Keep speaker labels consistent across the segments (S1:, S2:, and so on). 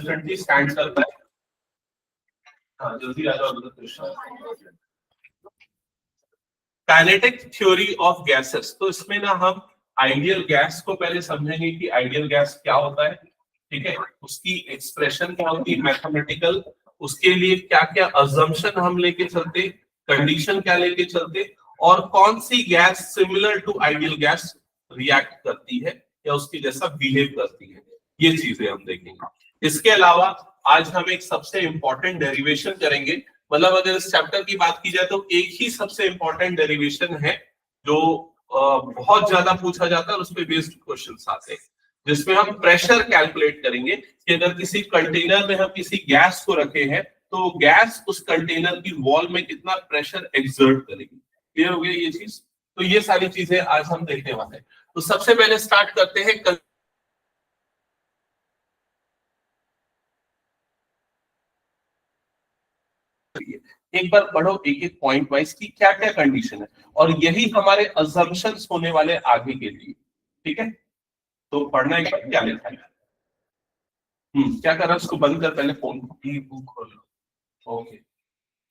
S1: Stand करता है। हाँ जल्दी आ जाओ। काइनेटिक थ्योरी ऑफ गैसेस, तो इसमें ना हम आइडियल गैस को पहले समझेंगे कि आइडियल गैस क्या होता है, ठीक है, उसकी एक्सप्रेशन क्या होती है मैथमेटिकल, उसके लिए क्या क्या अजम्पशन हम लेके चलते, कंडीशन क्या लेके चलते, और कौन सी gas similar to ideal gas react करती है या उसके जैसा बिहेव करती है, ये चीजें हम देखेंगे। इसके अलावा आज हम एक सबसे इंपॉर्टेंट डेरिवेशन करेंगे, मतलब अगर इस चैप्टर की बात की जाए तो एक ही सबसे इंपॉर्टेंट डेरिवेशन है जो बहुत ज्यादा पूछा जाता है और उस पर बेस्ड क्वेश्चंस आते हैं, जिसमें हम प्रेशर कैलकुलेट करेंगे कि अगर किसी कंटेनर में हम किसी गैस को रखे हैं तो गैस उस कंटेनर की वॉल में कितना प्रेशर एक्सर्ट करेगी। क्लियर हो गया ये चीज? तो ये सारी चीजें आज हम देखने वाले हैं। तो सबसे पहले स्टार्ट करते हैं एक बार पढ़ो एक एक पॉइंट वाइज की क्या क्या कंडीशन है, और यही हमारे अजम्पशंस होने वाले आगे के लिए, ठीक है। तो पढ़ना एक बार क्या लिखा है। क्या कर रहा है, उसको बंद कर, पहले फोन खोलो। ओके,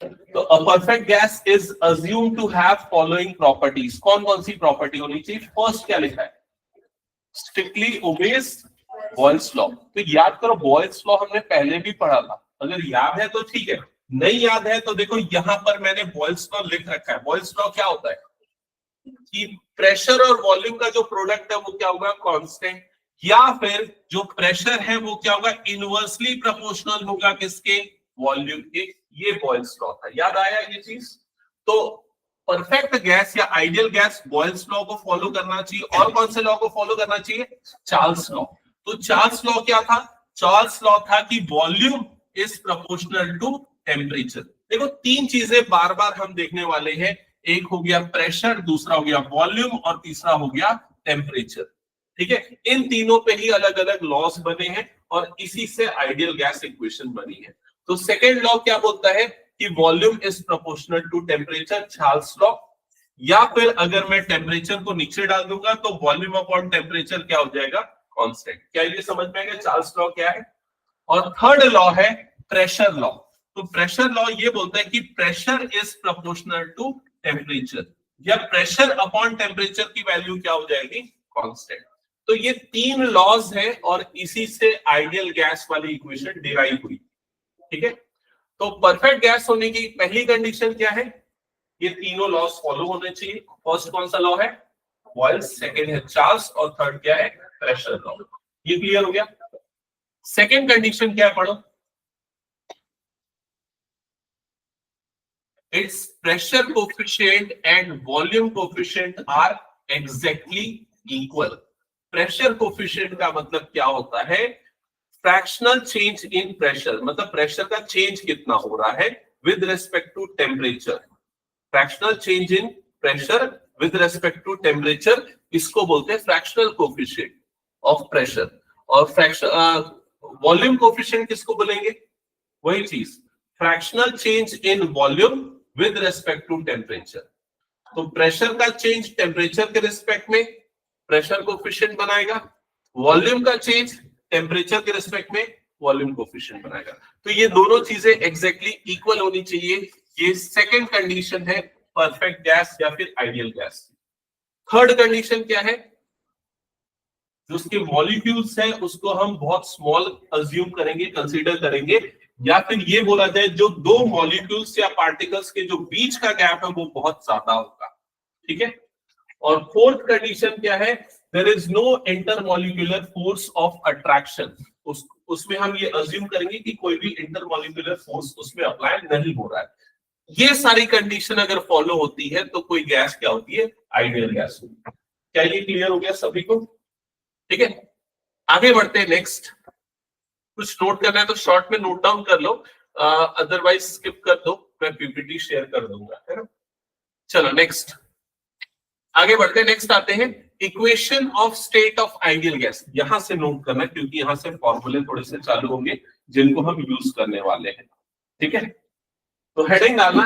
S1: तो a perfect gas is assume to have following properties. कौन कौन सी प्रॉपर्टी होनी चाहिए? फर्स्ट क्या लिखा है, स्ट्रिक्टली ओबेज बॉयल्स लॉ। तो याद करो बॉयल्स लॉ हमने पहले भी पढ़ा था, अगर याद है तो ठीक है, नहीं याद है तो देखो यहां पर मैंने बॉयल्स लॉ लिख रखा है। बॉयल्स लॉ क्या होता है कि प्रेशर और वॉल्यूम का जो प्रोडक्ट है वो क्या होगा, कांस्टेंट, या फिर जो प्रेशर है वो क्या होगा, इनवर्सली प्रोपोर्शनल होगा किसके, वॉल्यूम के। ये बॉयल्स लॉ था, याद आया ये चीज? तो परफेक्ट गैस या आइडियल गैस बॉयल्स लॉ को फॉलो करना चाहिए, और कौन से लॉ को फॉलो करना चाहिए, चार्ल्स लॉ। तो चार्ल्स लॉ क्या था, चार्ल्स लॉ था कि volume is proportional to temperature. देखो तीन चीजें बार बार हम देखने वाले हैं, एक हो गया प्रेशर, दूसरा हो गया वॉल्यूम, और तीसरा हो गया टेम्परेचर, ठीक है। इन तीनों पे ही अलग अलग लॉस बने हैं और इसी से आइडियल गैस इक्वेशन बनी है। तो सेकेंड लॉ क्या बोलता है कि volume is proportional to temperature, Charles law. या फिर अगर मैं टेम्परेचर को नीचे डाल दूंगा तो वॉल्यूम अपॉन टेम्परेचर क्या हो जाएगा, कांस्टेंट। क्या ये समझ में आएगा चार्ल्स लॉ क्या है? और थर्ड लॉ है प्रेशर लॉ। तो प्रेशर लॉ ये बोलता है कि pressure is proportional to temperature, या प्रेशर अपॉन टेम्परेचर की वैल्यू क्या हो जाएगी, कांस्टेंट। तो ये तीन लॉज हैं और इसी से आइडियल गैस वाली इक्वेशन डिराइव हुई, ठीक है। तो परफेक्ट गैस होने की पहली कंडीशन क्या है, ये तीनों लॉज फॉलो होने चाहिए। फर्स्ट कौन सा लॉ है, बॉयल्स, सेकंड है चार्ल्स, और थर्ड क्या है, प्रेशर लॉ। ये क्लियर हो गया? सेकंड कंडीशन क्या है, पढ़ो। its pressure coefficient and volume coefficient are exactly equal। Pressure coefficient का मतलब क्या होता है, फ्रैक्शनल चेंज इन प्रेशर, मतलब प्रेशर का चेंज कितना हो रहा है with respect to temperature. Fractional change in pressure with respect to temperature, इसको बोलते हैं फ्रैक्शनल कोफिशिएंट ऑफ प्रेशर। और फ्रैक्शन वॉल्यूम कोफिशिएंट किसको बोलेंगे, वही चीज, fractional change in volume with respect to temperature. तो प्रेशर का चेंज टेम्परेचर के रिस्पेक्ट में प्रेशर कोफिशिएंट बनाएगा, वॉल्यूम का चेंज टेम्परेचर के रिस्पेक्ट में वॉल्यूम कोफिशिएंट बनाएगा। तो ये दोनों चीजें एग्जैक्टली इक्वल होनी चाहिए। ये सेकंड कंडीशन है परफेक्ट गैस या फिर आइडियल गैस। थर्ड कंडीशन क्या है, जो उसके मॉलिक्यूल्स है उसको हम बहुत स्मॉल अज्यूम करेंगे, कंसीडर करेंगे, या फिर ये बोला जाए जो दो मॉलिक्यूल्स या पार्टिकल्स के जो बीच का गैप है वो बहुत ज्यादा होगा, ठीक है। और फोर्थ कंडीशन क्या है, there is no intermolecular force of attraction. उसमें हम ये अज्यूम करेंगे कि कोई भी इंटरमॉलिक्यूलर फोर्स उसमें अप्लाई नहीं हो रहा है। ये सारी कंडीशन अगर फॉलो होती है तो कोई गैस क्या होती है, आइडियल गैस होती है। क्या ये क्लियर हो गया सभी को? ठीक है, आगे बढ़ते हैं नेक्स्ट। कुछ नोट करना है तो शॉर्ट में नोट डाउन कर लो, अदरवाइज स्किप कर दो, मैं पीपीटी शेयर कर दूंगा, है ना। चलो नेक्स्ट आगे बढ़ते हैं। नेक्स्ट आते हैं equation of state of ideal gas. यहां से नोट करना क्योंकि यहां से फॉर्मूले थोड़े से चालू होंगे जिनको हम यूज करने वाले हैं, ठीक है। तो हेडिंग डालना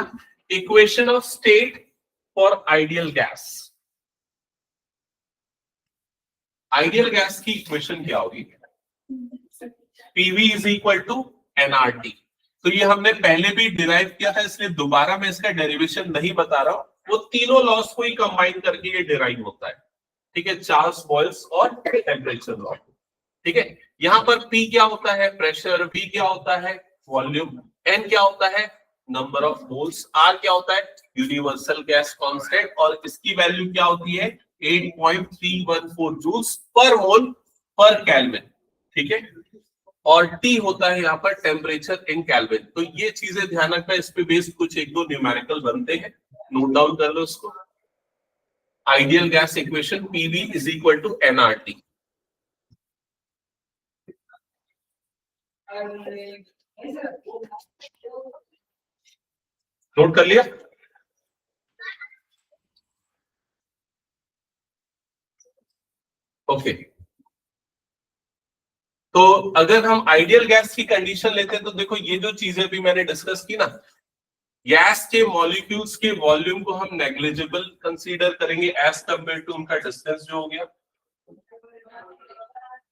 S1: equation of state for ideal gas. Ideal gas की इक्वेशन क्या होगी, PV is equal to nRT. तो ये हमने पहले भी डिराइव किया था, इसलिए दोबारा मैं इसका डेरिवेशन नहीं बता रहा हूं, वो तीनों लॉस को ही कंबाइन करके ये डिराइव होता है। ठीक है, चार्ल्स बॉयल्स और टेम्परेचर लॉ। ठीक है, यहां पर P क्या होता है, प्रेशर, V क्या होता है, वॉल्यूम, N क्या होता है, नंबर ऑफ मोल्स, R क्या होता है, यूनिवर्सल गैस कांस्टेंट, और इसकी वैल्यू क्या होती है 8.314 जूल्स पर मोल पर केल्विन। ठीक है, और T होता है यहाँ पर टेम्परेचर इन केल्विन। तो ये चीजें ध्यान रखना, इस पे बेस्ड कुछ एक दो न्यूमेरिकल बनते हैं, नोट डाउन कर लो इसको। Ideal gas equation PV is equal to nRT। Note कर लिया? ओके, तो अगर हम आइडियल गैस की कंडीशन लेते हैं तो देखो ये जो चीजें भी मैंने डिस्कस की ना, गैस के मॉलिक्यूल्स के वॉल्यूम को हम नेग्लिजिबल कंसीडर करेंगे एज कंपेयर टू उनका डिस्टेंस जो हो गया।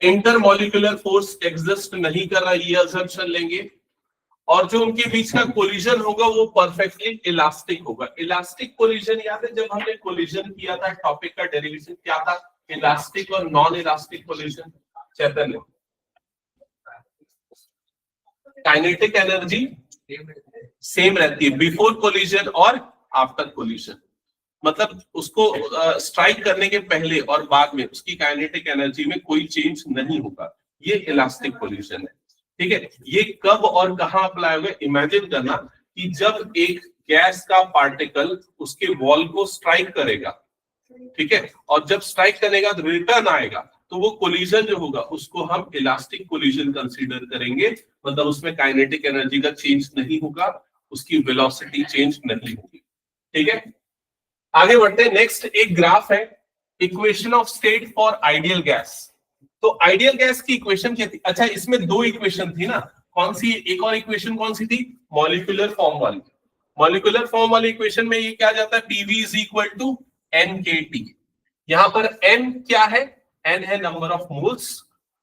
S1: इंटरमॉलिक्यूलर फोर्स एग्जिस्ट नहीं कर रहा, ये असम्पशन लेंगे, और जो उनके बीच का कोलिजन होगा वो परफेक्टली इलास्टिक होगा। इलास्टिक कोलिजन याद है, जब हमने कोलिजन किया था टॉपिक का डेरिवेशन क्या था, इलास्टिक और नॉन इलास्टिक कोलिजन। चैतन्य, काइनेटिक एनर्जी सेम रहती है बिफोर कोलिजन और आफ्टर कोलिजन, मतलब उसको स्ट्राइक करने के पहले और बाद में उसकी काइनेटिक एनर्जी में कोई चेंज नहीं होगा, ये इलास्टिक कोलिजन है। ठीक है, ये कब और कहां अप्लाई होगा, इमेजिन करना कि जब एक गैस का पार्टिकल उसके वॉल को स्ट्राइक करेगा, ठीक है, और जब स्ट्राइक करेगा तो रिटर्न आएगा, तो वो कोलिजन जो होगा उसको हम इलास्टिक कोलिजन कंसीडर करेंगे, मतलब उसमें काइनेटिक एनर्जी का चेंज नहीं होगा, उसकी वेलोसिटी चेंज नहीं होगी। ठीक है, आगे बढ़ते हैं। नेक्स्ट एक ग्राफ है, equation of state for ideal gas. तो आइडियल गैस की इक्वेशन क्या थी, अच्छा इसमें दो इक्वेशन थी ना, कौन सी, एक और इक्वेशन कौन सी थी, मॉलिक्यूलर फॉर्म वाली। मॉलिक्यूलर फॉर्म वाली इक्वेशन में ये क्या जाता है, PV is equal to NKT। यहां पर N क्या है, N है नंबर ऑफ मोल्स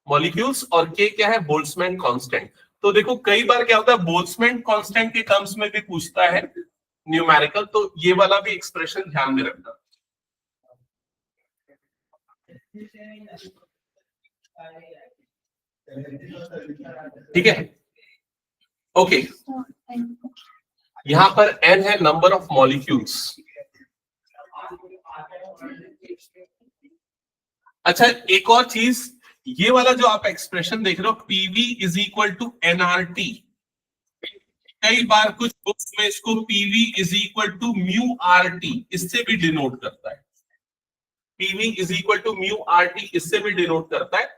S1: मॉलिक्यूल्स, और K क्या है, बोल्ट्जमैन कांस्टेंट। तो देखो कई बार क्या होता है, बोल्ट्जमैन कांस्टेंट के टर्म्स में भी पूछता है न्यूमेरिकल, तो ये वाला भी एक्सप्रेशन ध्यान में रखना। ठीक है, ओके, यहां पर N है नंबर ऑफ मॉलिक्यूल्स। अच्छा एक और चीज, ये वाला जो आप एक्सप्रेशन देख रहे हो PV is equal to nRT, कई बार कुछ बुक्स में इसको PV is equal to mu RT इससे भी डिनोट करता है, PV is equal to mu RT इससे भी डिनोट करता है,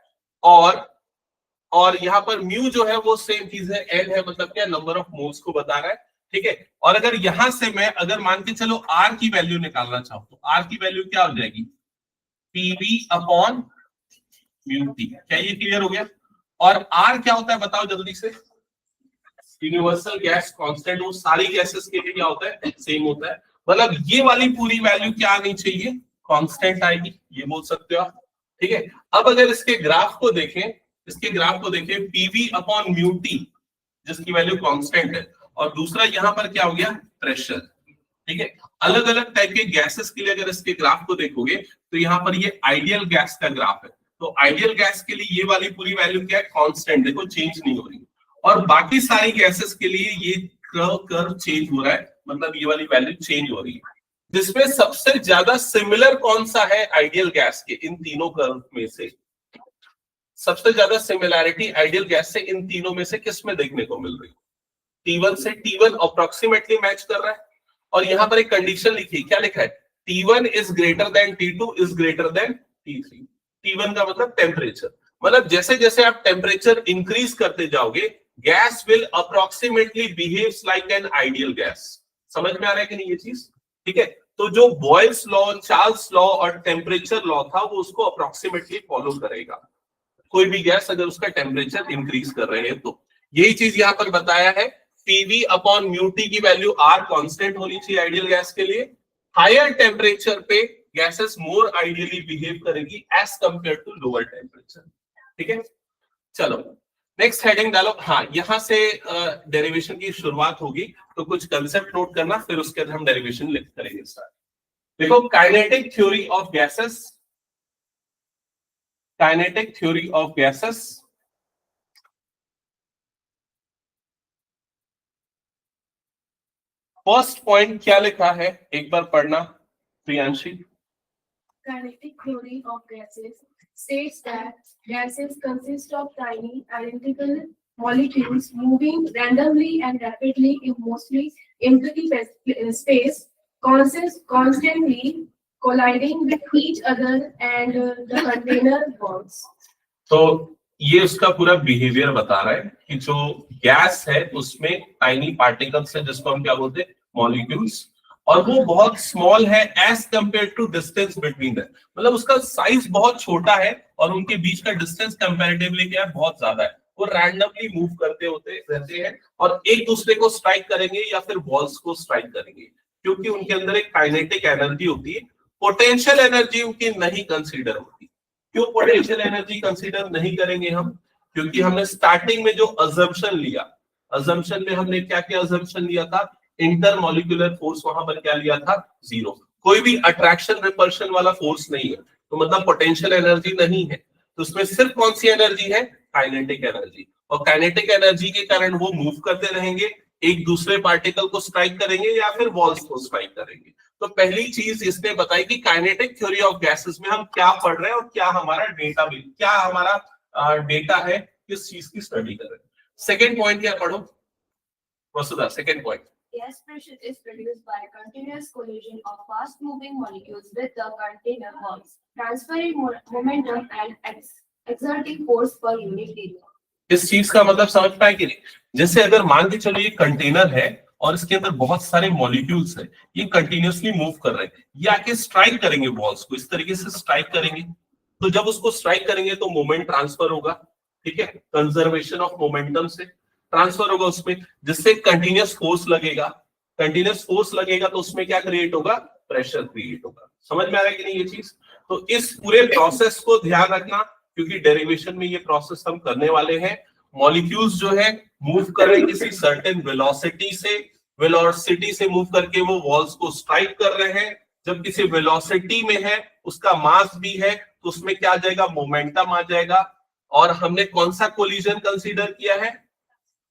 S1: और यहाँ पर म्यू जो है वो सेम चीज है, N है, मतलब क्या, नंबर ऑफ मोल्स को बता रहा है। ठीक है, और अगर यहां से मैं अगर मान के चलो R की वैल्यू निकालना चाहूँ तो R की वैल्यू क्या हो जाएगी, PV अपॉन म्यू T। क्या ये क्लियर हो गया? और R क्या होता है बताओ जल्दी से, यूनिवर्सल गैस कांस्टेंट, वो सारी गैसेस के लिए क्या होता है, सेम होता है, मतलब ये वाली पूरी वैल्यू क्या आनी चाहिए, कांस्टेंट आएगी, ये बोल सकते हो आप। ठीक है, अब अगर इसके ग्राफ को देखें, इसके ग्राफ को देखें, पीवी अपॉन म्यू टी जिसकी वैल्यू कांस्टेंट है, और दूसरा यहाँ पर क्या हो गया, प्रेशर। ठीक है, अलग अलग टाइप के गैसेस के लिए अगर इसके ग्राफ को देखोगे तो यहाँ पर ये आइडियल गैस का ग्राफ है, तो आइडियल गैस के लिए ये वाली पूरी वैल्यू क्या है, कांस्टेंट, देखो चेंज नहीं हो रही, और बाकी सारी गैसेस के लिए ये कर्व चेंज हो रहा है, मतलब ये वाली वैल्यू चेंज हो रही है। जिसमें सबसे ज्यादा सिमिलर कौन सा है आइडियल गैस के, इन तीनों कर्व में से सबसे ज्यादा सिमिलैरिटी आइडियल गैस से इन तीनों में से किस में देखने को मिल रही है, T1 से, T1 अप्रोक्सीमेटली मैच कर रहा है, और यहां पर एक कंडीशन लिखी, क्या लिखा है, T1 is greater than T2 is greater than T3। T1 का मतलब टेम्परेचर, मतलब जैसे जैसे आप टेम्परेचर इंक्रीज करते जाओगे gas will approximately behaves like an ideal gas. समझ में आ रहा है कि नहीं ये चीज? ठीक है, तो जो बॉयल्स लॉ, चार्ल्स लॉ और टेम्परेचर लॉ था वो उसको अप्रोक्सीमेटली फॉलो करेगा, कोई भी गैस अगर उसका टेम्परेचर इंक्रीज कर रहे हैं तो। यही चीज यहाँ पर बताया है, पीवी अपॉन म्यू टी की वैल्यू R कांस्टेंट होनी चाहिए आइडियल गैस के लिए, हायर टेम्परेचर पे गैसेस मोर आइडियली बिहेव करेगी as compare to lower temperature. ठीक है, चलो नेक्स्ट हेडिंग डालो। हाँ, यहां से डेरिवेशन की शुरुआत होगी, तो कुछ कंसेप्ट नोट करना, फिर उसके बाद हम डेरिवेशन करेंगे स्टार्ट। देखो, kinetic theory of gases, kinetic theory of gases. First point क्या लिखा है, एक बार पढ़ना Priyanshi.
S2: Kinetic theory of gases states that gases consist of tiny identical molecules moving randomly and rapidly in mostly empty space, constantly colliding with each other and the container bonds.
S1: तो ये उसका पूरा behaviour बता रहा है कि जो गैस है उसमें टाइनी पार्टिकल्स है, जिसको हम क्या बोलते हैं, मॉलिक्यूल्स, और वो बहुत स्मॉल है as compare to distance between them. मतलब उसका साइज बहुत छोटा है और उनके बीच का डिस्टेंस कंपैरेटिवली क्या है, बहुत ज्यादा है। वो रैंडमली मूव करते होते रहते हैं और एक दूसरे को स्ट्राइक करेंगे या फिर वॉल्स को स्ट्राइक करेंगे, क्योंकि उनके अंदर एक काइनेटिक एनर्जी होती है। पोटेंशियल एनर्जी उनकी नहीं कंसीडर होती। क्यों पोटेंशियल एनर्जी कंसीडर नहीं करेंगे हम? क्योंकि हमने स्टार्टिंग में जो अजम्पशन लिया, अजम्पशन में हमने क्या क्या अजम्पशन लिया था, इंटरमॉलिक्यूलर फोर्स वहां पर क्या लिया था, जीरो। कोई भी अट्रैक्शन रिपल्शन वाला फोर्स नहीं है, तो मतलब पोटेंशियल एनर्जी नहीं है। तो उसमें सिर्फ कौन सी एनर्जी है, काइनेटिक एनर्जी। और काइनेटिक एनर्जी के कारण वो मूव करते रहेंगे, एक दूसरे पार्टिकल को स्ट्राइक करेंगे या फिर वॉल्स को स्ट्राइक करेंगे। तो पहली चीज इसने बताई कि काइनेटिक थ्योरी ऑफ गैसेस में हम क्या पढ़ रहे हैं और क्या हमारा डेटा भी, क्या हमारा डेटा है, किस चीज की स्टडी कर रहे हैं। सेकेंड पॉइंट क्या पढ़ो Vasudha, second point.
S2: Gas pressure is produced by continuous collision of fast-moving molecules with the container bonds, transferring momentum and exerting force per unit area.
S1: इस चीज का मतलब समझ पाए कि नहीं? जैसे अगर मान के चलो ये कंटेनर है और इसके अंदर बहुत सारे मॉलिक्यूल्स हैं, ये कंटिन्यूअसली मूव कर रहे हैं, ये आके स्ट्राइक करेंगे वॉल्स को, इस तरीके से स्ट्राइक करेंगे। तो जब उसको स्ट्राइक करेंगे तो मोमेंट ट्रांसफर होगा, ठीक है, कंजर्वेशन ऑफ मोमेंटम से ट्रांसफर होगा उसमें, जिससे कंटिन्यूअस फोर्स लगेगा। कंटिन्यूअस फोर्स लगेगा तो उसमें क्या क्रिएट होगा, प्रेशर क्रिएट होगा। समझ में आ रहा है कि नहीं ये चीज? तो इस पूरे प्रोसेस को ध्यान रखना, क्योंकि डेरिवेशन में ये प्रोसेस हम करने वाले हैं। मॉलिक्यूल्स जो है मूव कर रहे हैं किसी सर्टेन वेलोसिटी से मूव करके वो वॉल्स को स्ट्राइक कर रहे हैं। जब किसी वेलोसिटी में है, उसका मास भी है, तो उसमें क्या आ जाएगा, मोमेंटम आ जाएगा। और हमने कौन सा कोलिजन कंसीडर किया है,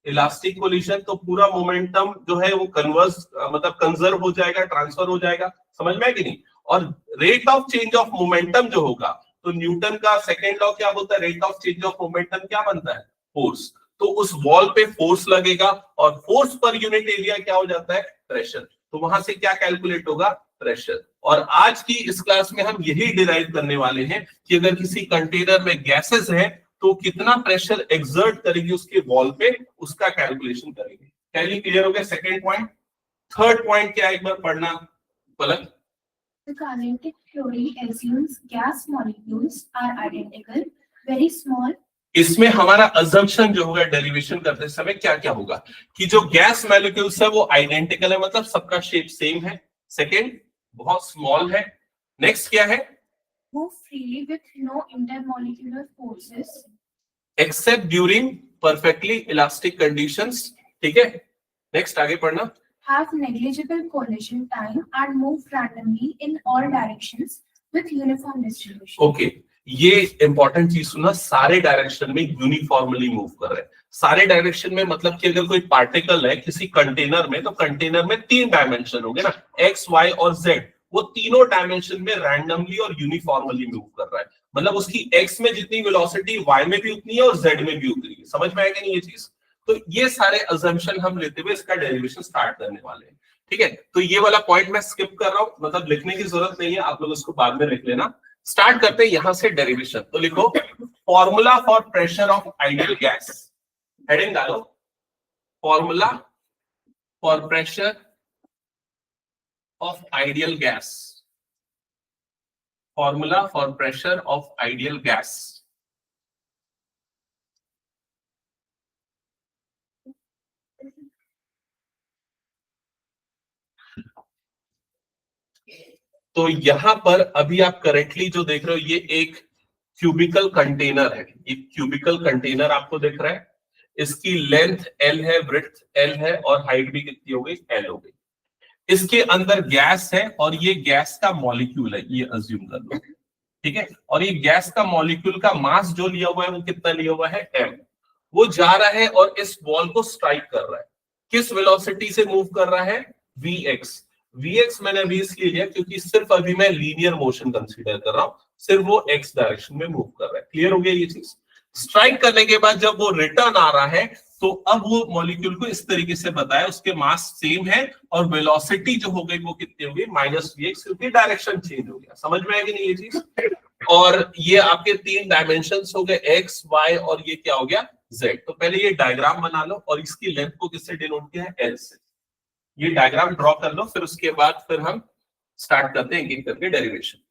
S1: इलास्टिक कोलिजन। तो पूरा मोमेंटम जो है वो कन्वर्स मतलब कंजर्व हो जाएगा, ट्रांसफर हो जाएगा। समझ में है कि नहीं? और rate of change of momentum जो होगा, तो न्यूटन का सेकेंड लॉ क्या बोलता है, rate of change of momentum क्या बनता है, फोर्स। तो उस वॉल पे फोर्स लगेगा और फोर्स पर यूनिट एरिया क्या हो जाता है, प्रेशर। तो वहां से क्या कैलकुलेट होगा, प्रेशर। और आज की इस क्लास में हम यही डिराइव करने वाले हैं कि अगर किसी कंटेनर में गैसेस है तो कितना प्रेशर एक्सर्ट करेगी उसके वॉल पे, उसका कैलकुलेशन करेंगे। पहले क्लियर हो गया सेकेंड पॉइंट। थर्ड पॉइंट क्या, एक बार पढ़ना पलक।
S2: The kinetic theory assumes gas molecules are identical, very small.
S1: इसमें हमारा अजम्पशन जो होगा डेरिवेशन करते समय क्या क्या होगा, कि जो गैस मॉलिक्यूल्स है वो आइडेंटिकल है, मतलब सबका शेप सेम है। सेकेंड, बहुत स्मॉल है। नेक्स्ट क्या है,
S2: Move freely with no intermolecular forces,
S1: accept during perfectly elastic conditions. ठीक है, नेक्स्ट आगे पढ़ना।
S2: have negligible collision time and move randomly in all directions with uniform distribution.
S1: Okay, ये इंपॉर्टेंट चीज सुना, सारे डायरेक्शन में यूनिफॉर्मली मूव कर रहे हैं। सारे डायरेक्शन में मतलब कि अगर कोई पार्टिकल है किसी कंटेनर में, तो कंटेनर में 3 डायमेंशन होंगे ना, एक्स, वाई और जेड। वो तीनों डायमेंशन में रैंडमली और यूनिफॉर्मली मूव कर रहा है। मतलब उसकी एक्स में जितनी वेलोसिटी वाई में भी उतनी है और जेड में भी उतनी है। समझ में आएगा नहीं ये चीज? तो ये सारे अजम्पशन हम लेते हुए इसका डेरिवेशन स्टार्ट करने वाले हैं। ठीक है, तो ये वाला पॉइंट मैं स्किप कर रहा हूं, मतलब लिखने की जरूरत नहीं है, आप लोग उसको बाद में लिख लेना। स्टार्ट करते हैं यहां से डेरिवेशन। तो लिखो, formula for pressure of ideal gas. Heading डालो, formula for pressure of ideal gas. Formula for pressure of ideal gas. तो यहां पर अभी आप करेंटली जो देख रहे हो, ये एक क्यूबिकल कंटेनर है। ये क्यूबिकल कंटेनर आपको दिख रहा है, इसकी लेंथ L है, ब्रेड्थ L है और हाइट भी कितनी हो गई, L हो गई। इसके अंदर गैस है और ये गैस का मॉलिक्यूल है, ये अज्यूम कर लो, ठीक है। और ये गैस का मॉलिक्यूल का मास जो लिया हुआ है वो कितना लिया हुआ है, m। वो जा रहा है और इस बॉल को स्ट्राइक कर रहा है। किस वेलोसिटी से मूव कर रहा है, vx। vx मैंने अभी इसलिए लिया क्योंकि सिर्फ अभी मैं लीनियर मोशन कंसीडर कर रहा हूं, सिर्फ वो x डायरेक्शन में मूव कर रहा है। क्लियर हो गया ये चीज। स्ट्राइक करने के बाद जब वो रिटर्न आ रहा है तो अब वो मॉलिक्यूल को इस तरीके से बताया, उसके मास सेम है और वेलोसिटी जो हो गई वो कितनी हो गई, -vx, क्योंकि डायरेक्शन चेंज हो गया। समझ में आया कि नहीं ये चीज। और ये आपके 3 डायमेंशंस हो गए, x, y और ये क्या हो गया, z। तो पहले ये डायग्राम बना लो और इसकी लेंथ को किससे डिनोट किया है, l से। ये डायग्राम ड्रॉ कर लो, फिर उसके बाद फिर हम स्टार्ट करते हैं एक-एक करके डेरिवेशन।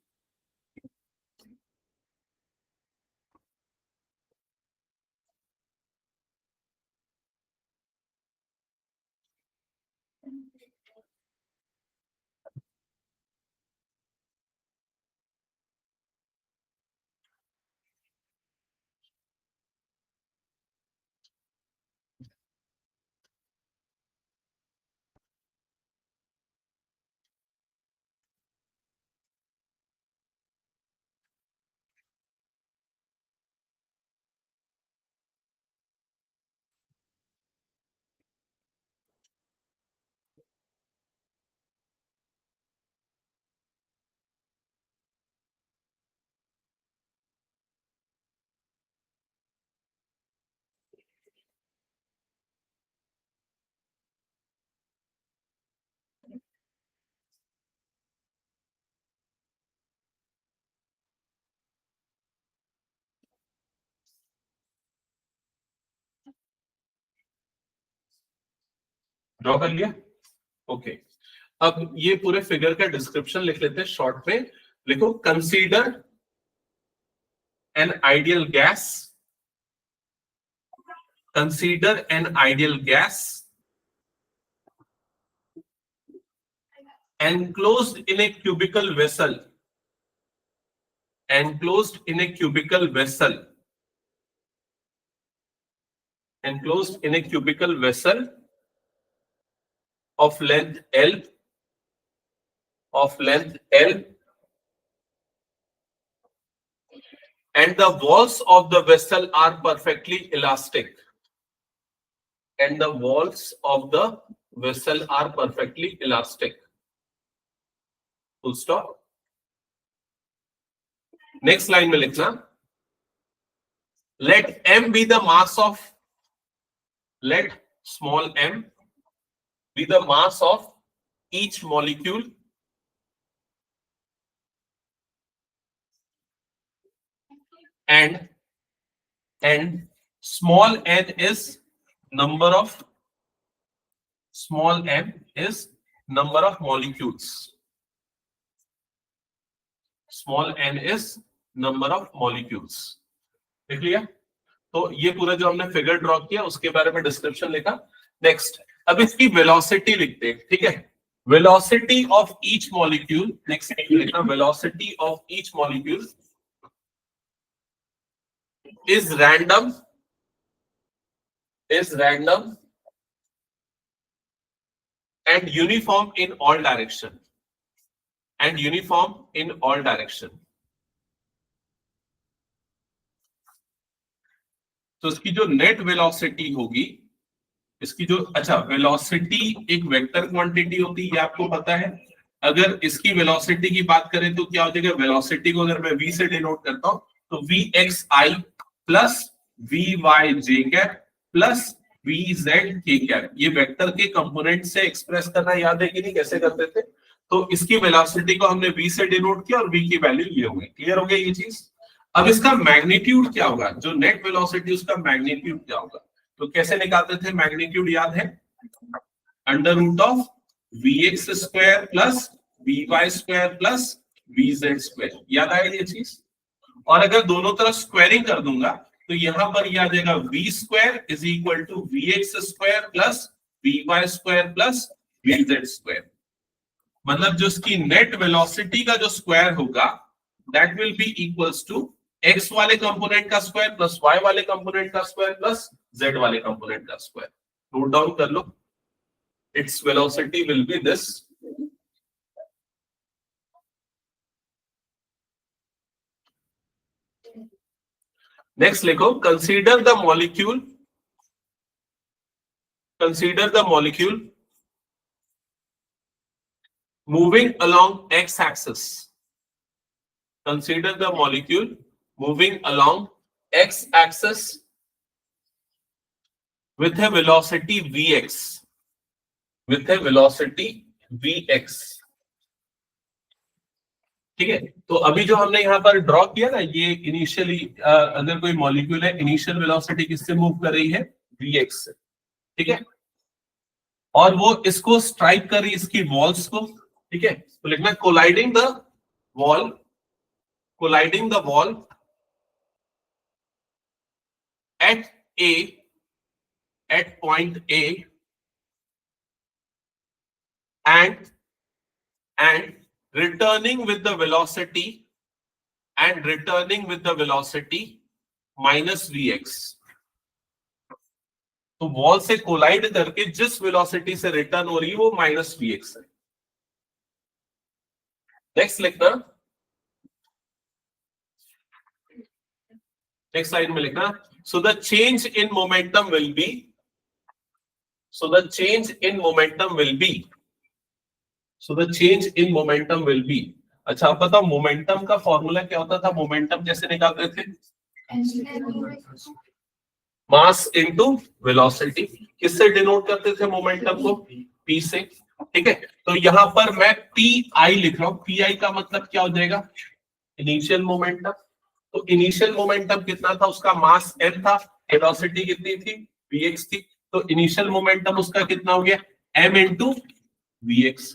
S1: ड्रॉ कर लिया, ओके। अब ये पूरे फिगर का डिस्क्रिप्शन लिख लेते हैं शॉर्ट में। लिखो, consider an ideal gas, consider an ideal gas enclosed in a cubical vessel, enclosed in a cubical vessel, enclosed in a cubical vessel of length L, of length L, and the walls of the vessel are perfectly elastic, and the walls of the vessel are perfectly elastic. Full stop. Next line में लिखना, let m be the mass of, let small m be the mass of each molecule and small n is number of, small m is number of molecules, small n is number of molecules। देख लिया। तो ये पूरा जो हमने figure draw किया उसके बारे में डिस्क्रिप्शन लिखा। नेक्स्ट, अब इसकी वेलोसिटी लिखते हैं, ठीक है। Velocity of each molecule, next लिखना, velocity of each molecule is random and uniform in all direction, and uniform in all direction। तो इसकी जो नेट वेलोसिटी होगी, इसकी जो, अच्छा, वेलोसिटी एक वेक्टर क्वांटिटी होती है, ये आपको पता है। अगर इसकी वेलोसिटी की बात करें तो क्या हो जाएगा, वेलोसिटी को अगर मैं v से डिनोट करता हूं तो vxi plus vyj cap plus vz k cap, ये वेक्टर के कंपोनेंट से एक्सप्रेस करना याद है कि नहीं, कैसे करते थे। तो इसकी वेलोसिटी को हमने v से डिनोट किया और v की वैल्यू ये हो गई। क्लियर हो गया ये चीज। अब इसका मैग्नीट्यूड क्या होगा, जो नेट वेलोसिटी उसका मैग्नीट्यूड क्या होगा, तो कैसे निकालते थे मैग्नीट्यूड, याद है, under root of vx square plus vy square plus vz square. याद आया ये चीज। और अगर दोनों तरफ स्क्वायरिंग कर दूंगा तो यहां पर यह आ जाएगा v square is equal to vx square plus vy square plus vz square. मतलब जो इसकी नेट वेलोसिटी का जो स्क्वायर होगा that will be equals to x वाले कंपोनेंट का स्क्वायर प्लस y वाले कंपोनेंट का स्क्वायर प्लस z वाले कंपोनेंट का स्क्वायर। नोट डाउन कर लो, it's velocity will be this, next लिखो consider the molecule, consider the molecule moving along x-axis. Consider the molecule moving along x-axis with a velocity vx. With a velocity vx. ठीक है, तो अभी जो हमने यहाँ पर ड्रॉ किया ना, ये इनिशियली अगर कोई मॉलिक्यूल है, इनिशियल वेलोसिटी किससे मूव कर रही है, vx से, ठीक है, और वो इसको स्ट्राइक कर रही इसकी वॉल्स को, ठीक है, तो लिखना colliding the wall, colliding the wall at A, at point A and returning with the velocity minus vx. तो वॉल से कोलाइड करके जिस वेलोसिटी से रिटर्न हो रही है वो माइनस vx है। नेक्स्ट लिखना, नेक्स्ट स्लाइड में लिखना, so the change in momentum will be, so the change in momentum will be, so the change in momentum will be. अच्छा, आप बताओ मोमेंटम का फॉर्मूला क्या होता था, मोमेंटम कैसे निकालते थे, मास इनटू वेलोसिटी। किससे डिनोट करते थे मोमेंटम को, p से, ठीक है, तो यहां पर मैं pi लिख रहा हूं, pi का मतलब क्या हो जाएगा, इनिशियल मोमेंटम। तो इनिशियल मोमेंटम कितना था, उसका मास m था, वेलोसिटी कितनी थी, vx थी, तो इनिशियल मोमेंटम उसका कितना हो गया, m इंटू vx।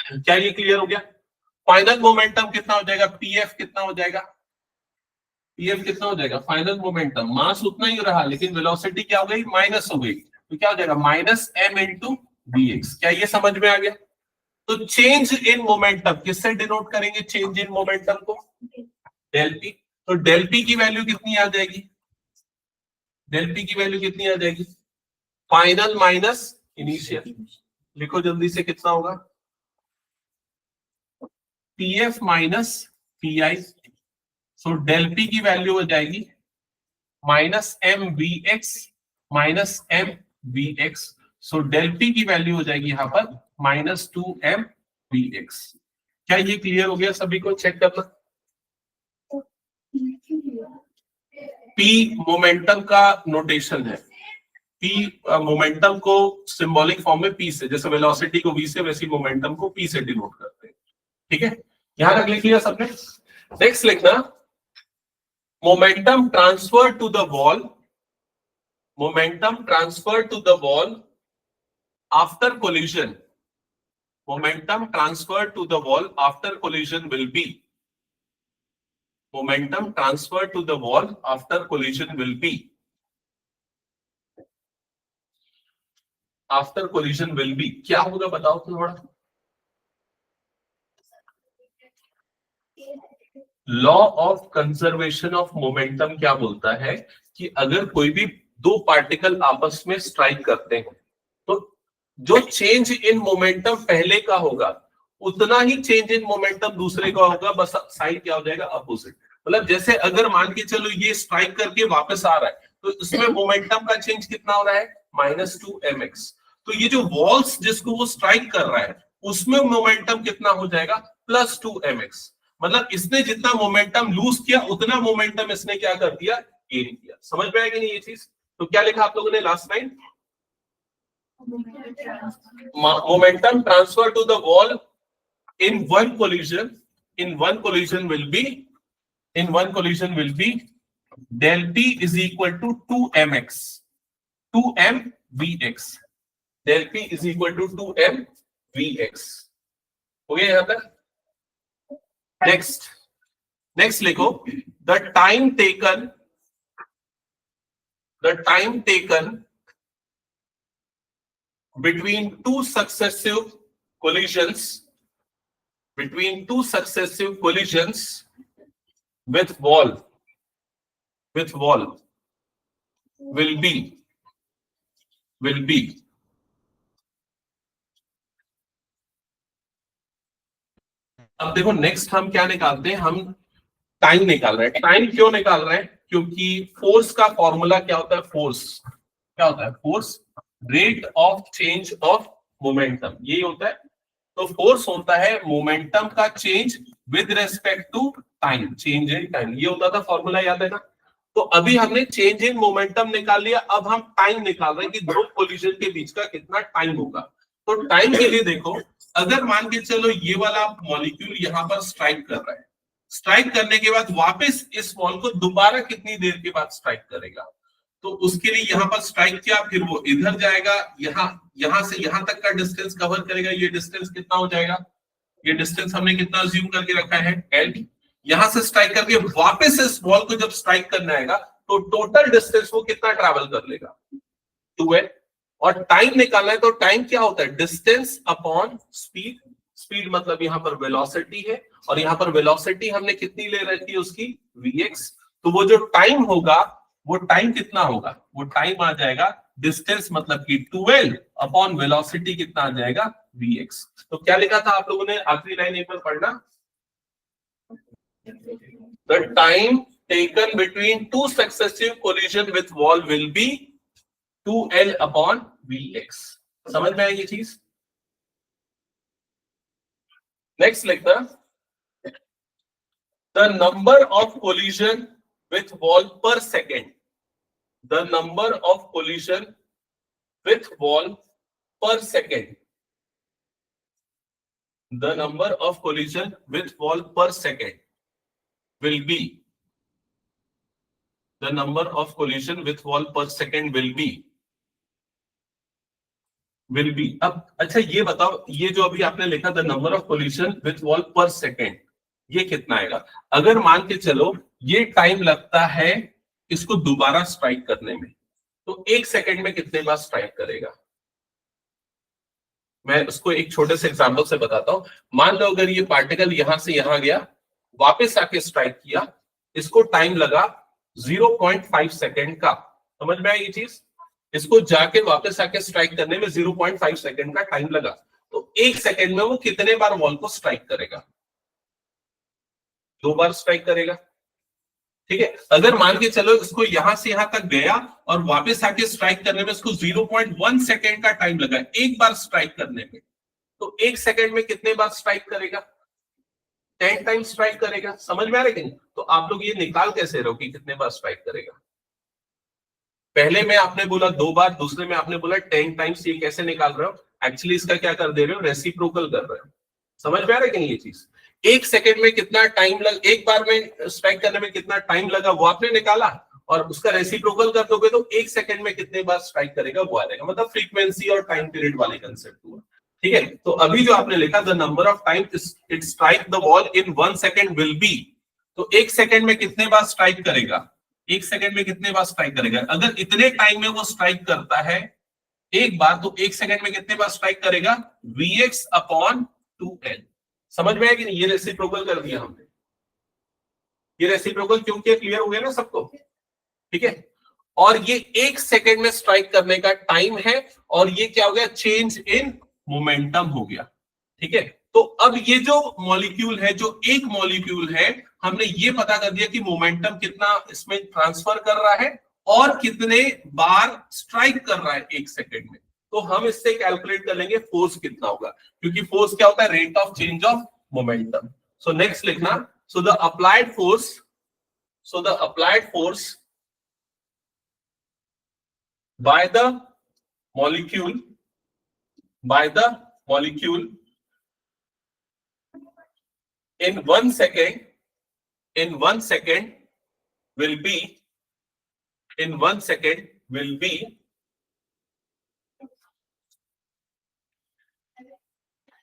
S1: क्या ये क्लियर हो गया? फाइनल मोमेंटम कितना हो जाएगा, pf कितना हो जाएगा, pf कितना हो जाएगा, फाइनल मोमेंटम, मास उतना ही रहा लेकिन वेलोसिटी क्या हो गई, माइनस हो गई, तो क्या हो जाएगा, माइनस m इंटू vx। क्या ये समझ में आ गया? तो चेंज इन मोमेंटम किससे डिनोट करेंगे, चेंज इन मोमेंटम को, डेल पी। तो डेल पी की वैल्यू कितनी आ जाएगी, डेल पी की वैल्यू कितनी आ जाएगी, फाइनल माइनस इनिशियल। लिखो जल्दी से, कितना होगा, pf minus pi। So del P की वैल्यू हो जाएगी minus M we X minus M we X. So del P की वैल्यू हो जाएगी यहां पर माइनस 2m vx। क्या ये क्लियर हो गया सभी को? चेक करना, p मोमेंटम का नोटेशन है, p मोमेंटम को सिंबॉलिक फॉर्म में p से, जैसे वेलोसिटी को v से, वैसे मोमेंटम को p से डिनोट करते हैं, ठीक है, यहां तक लिख लिया सबने। नेक्स्ट लिखना, momentum transferred to the wall, momentum transferred to the wall after collision, momentum transferred to the wall after collision will be, momentum transferred to the wall after collision will be, after collision will be क्या होगा बताओ तो थोड़ा। Law of conservation of momentum क्या बोलता है कि अगर कोई भी दो पार्टिकल आपस में स्ट्राइक करते हैं तो जो चेंज इन मोमेंटम पहले का होगा उतना ही चेंज इन मोमेंटम दूसरे का होगा, बस साइड क्या हो जाएगा, अपोजिट। मतलब जैसे अगर मान के चलो ये स्ट्राइक करके वापस आ रहा है तो इसमें मोमेंटम का चेंज कितना हो रहा है, -2mx। तो ये जो वॉल्स जिसको वो स्ट्राइक कर रहा है उसमें मोमेंटम कितना हो जाएगा, +2mx। मतलब इसने जितना मोमेंटम लूज किया उतना मोमेंटम इसने क्या कर दिया, गेन किया। समझ में आएगी नहीं ये चीज? तो क्या लिखा आप लोगों ने last line, momentum transfer to the wall in one collision, in one collision will be, in one collision will be del p is equal to 2mx, 2m vx, del p is equal to 2m vx। हो गया यहां तक? Next लिखो, the time taken between two successive collisions, with wall will be अब देखो next हम क्या निकालते हैं, हम टाइम निकाल रहे हैं। टाइम क्यों निकाल रहे हैं? क्योंकि फोर्स का फॉर्मूला क्या होता है? फोर्स क्या होता है? Force rate of change of momentum, यही होता है। तो फोर्स होता है मोमेंटम का change with respect to time, change in time, ये होता था फॉर्मूला, याद है ना? तो अभी हमने चेंज इन मोमेंटम निकाल लिया, अब हम टाइम निकाल रहे हैं कि दो कोलिजन के बीच का कितना टाइम होगा। तो टाइम के लिए देखो, अगर मान के चलो ये वाला मॉलिक्यूल यहां पर स्ट्राइक कर रहा है, स्ट्राइक करने के बाद वापस इस बॉल को दोबारा कितनी देर के बाद स्ट्राइक करेगा, तो उसके लिए यहां पर स्ट्राइक किया, फिर वो इधर जाएगा, यहां से यहां तक का डिस्टेंस कवर करेगा। ये डिस्टेंस कितना हो जाएगा? ये डिस्टेंस हमने कितना अज्यूम करके रखा है? L। यहां से स्ट्राइक करके वापस इस बॉल को जब स्ट्राइक करना आएगा तो टोटल डिस्टेंस वो कितना ट्रैवल कर लेगा? 2L। और टाइम निकालना है तो टाइम क्या होता है? Distance upon speed. स्पीड मतलब यहां पर वेलोसिटी है, और यहां पर वेलोसिटी हमने कितनी ले रखी है उसकी? Vx। तो वो जो टाइम होगा, वो टाइम कितना होगा? वो टाइम आ जाएगा डिस्टेंस मतलब कि 2L अपॉन वेलोसिटी कितना आ जाएगा? Vx। तो क्या लिखा था आप लोगों ने? आखिरी लाइन एक बार पढ़ना। The time taken between two successive collision with wall will be 2L upon Vx। समझ में आई ये चीज? नेक्स्ट लिखना, the number of collision with wall per second, the number of collision with wall per second, the number of collision with wall per second will be, the number of collision with wall per second will be अब अच्छा ये बताओ, ये जो अभी आपने लिखा the number of collision with wall पर सेकेंड, ये कितना आएगा? अगर मान के चलो ये टाइम लगता है इसको दोबारा स्ट्राइक करने में, तो 1 सेकेंड में कितने बार स्ट्राइक करेगा? मैं उसको एक छोटे से एग्जांपल से बताता हूं। मान लो अगर ये पार्टिकल यहां से यहां गया, वापस आके स्ट्राइक किया, इसको टाइम लगा 0.5 सेकेंड का। समझ में आई ये चीज? इसको जाके वापस आके स्ट्राइक करने में 0.5 सेकेंड का टाइम लगा, तो 1 सेकेंड में वो कितने बार वॉल को स्ट्राइक करेगा? 2 बार स्ट्राइक करेगा। ठीक है, अगर मान के चलो इसको यहां से यहां तक गया और वापस आके स्ट्राइक करने में इसको 0.1 सेकेंड का टाइम लगा एक बार स्ट्राइक करने में, तो 1 सेकेंड में कितने बार स्ट्राइक करेगा? 10 टाइम स्ट्राइक करेगा। समझ में आ रहा है? तो आप लोग ये निकाल कैसे रहे हो कि कितने बार स्ट्राइक करेगा? पहले में आपने बोला 2 बार, दूसरे में आपने बोला 10 टाइम्स, ये कैसे निकाल रहे हो? एक्चुअली इसका क्या कर दे रहे हो? रेसिप्रोकल कर रहे हो। समझ में आ रहा है ये चीज? 1 सेकेंड में कितना टाइम लग, एक बार में स्ट्राइक करने में कितना टाइम लगा वो आपने निकाला, और उसका रेसिप्रोकल कर दोगे तो 1 सेकेंड में कितने बार स्ट्राइक करेगा वो आ जाएगा। मतलब फ्रीक्वेंसी और टाइम पीरियड वाले कंसेप्ट हुआ। ठीक है, तो अभी जो आपने लिखा the number of time it strike the wall in 1 second will be, तो 1 सेकेंड में कितने बार स्ट्राइक करेगा? 1 सेकेंड में कितने बार स्ट्राइक करेगा? अगर इतने टाइम में वो स्ट्राइक करता है एक बार, तो 1 सेकेंड में कितने बार स्ट्राइक करेगा? Vx upon 2L। समझ में आया कि नहीं? ये रेसिप्रोकल कर दिया हमने। ये रेसिप्रोकल क्यों किया? क्लियर हो गया ना सबको? ठीक है, और ये 1 सेकेंड में स्ट्राइक करने का टाइम है, और ये क्या हो गया? चेंज इन मोमेंटम हो गया। ठीक है, तो अब ये जो मॉलिक्यूल है, जो एक मॉलिक्यूल है, हमने ये पता कर दिया कि मोमेंटम कितना इसमें ट्रांसफर कर रहा है और कितने बार स्ट्राइक कर रहा है 1 सेकेंड में। तो हम इससे कैलकुलेट कर लेंगे फोर्स कितना होगा, क्योंकि फोर्स क्या होता है? Rate of change of momentum. So next लिखना, so the applied force by the molecule in 1 second will be in 1 second will be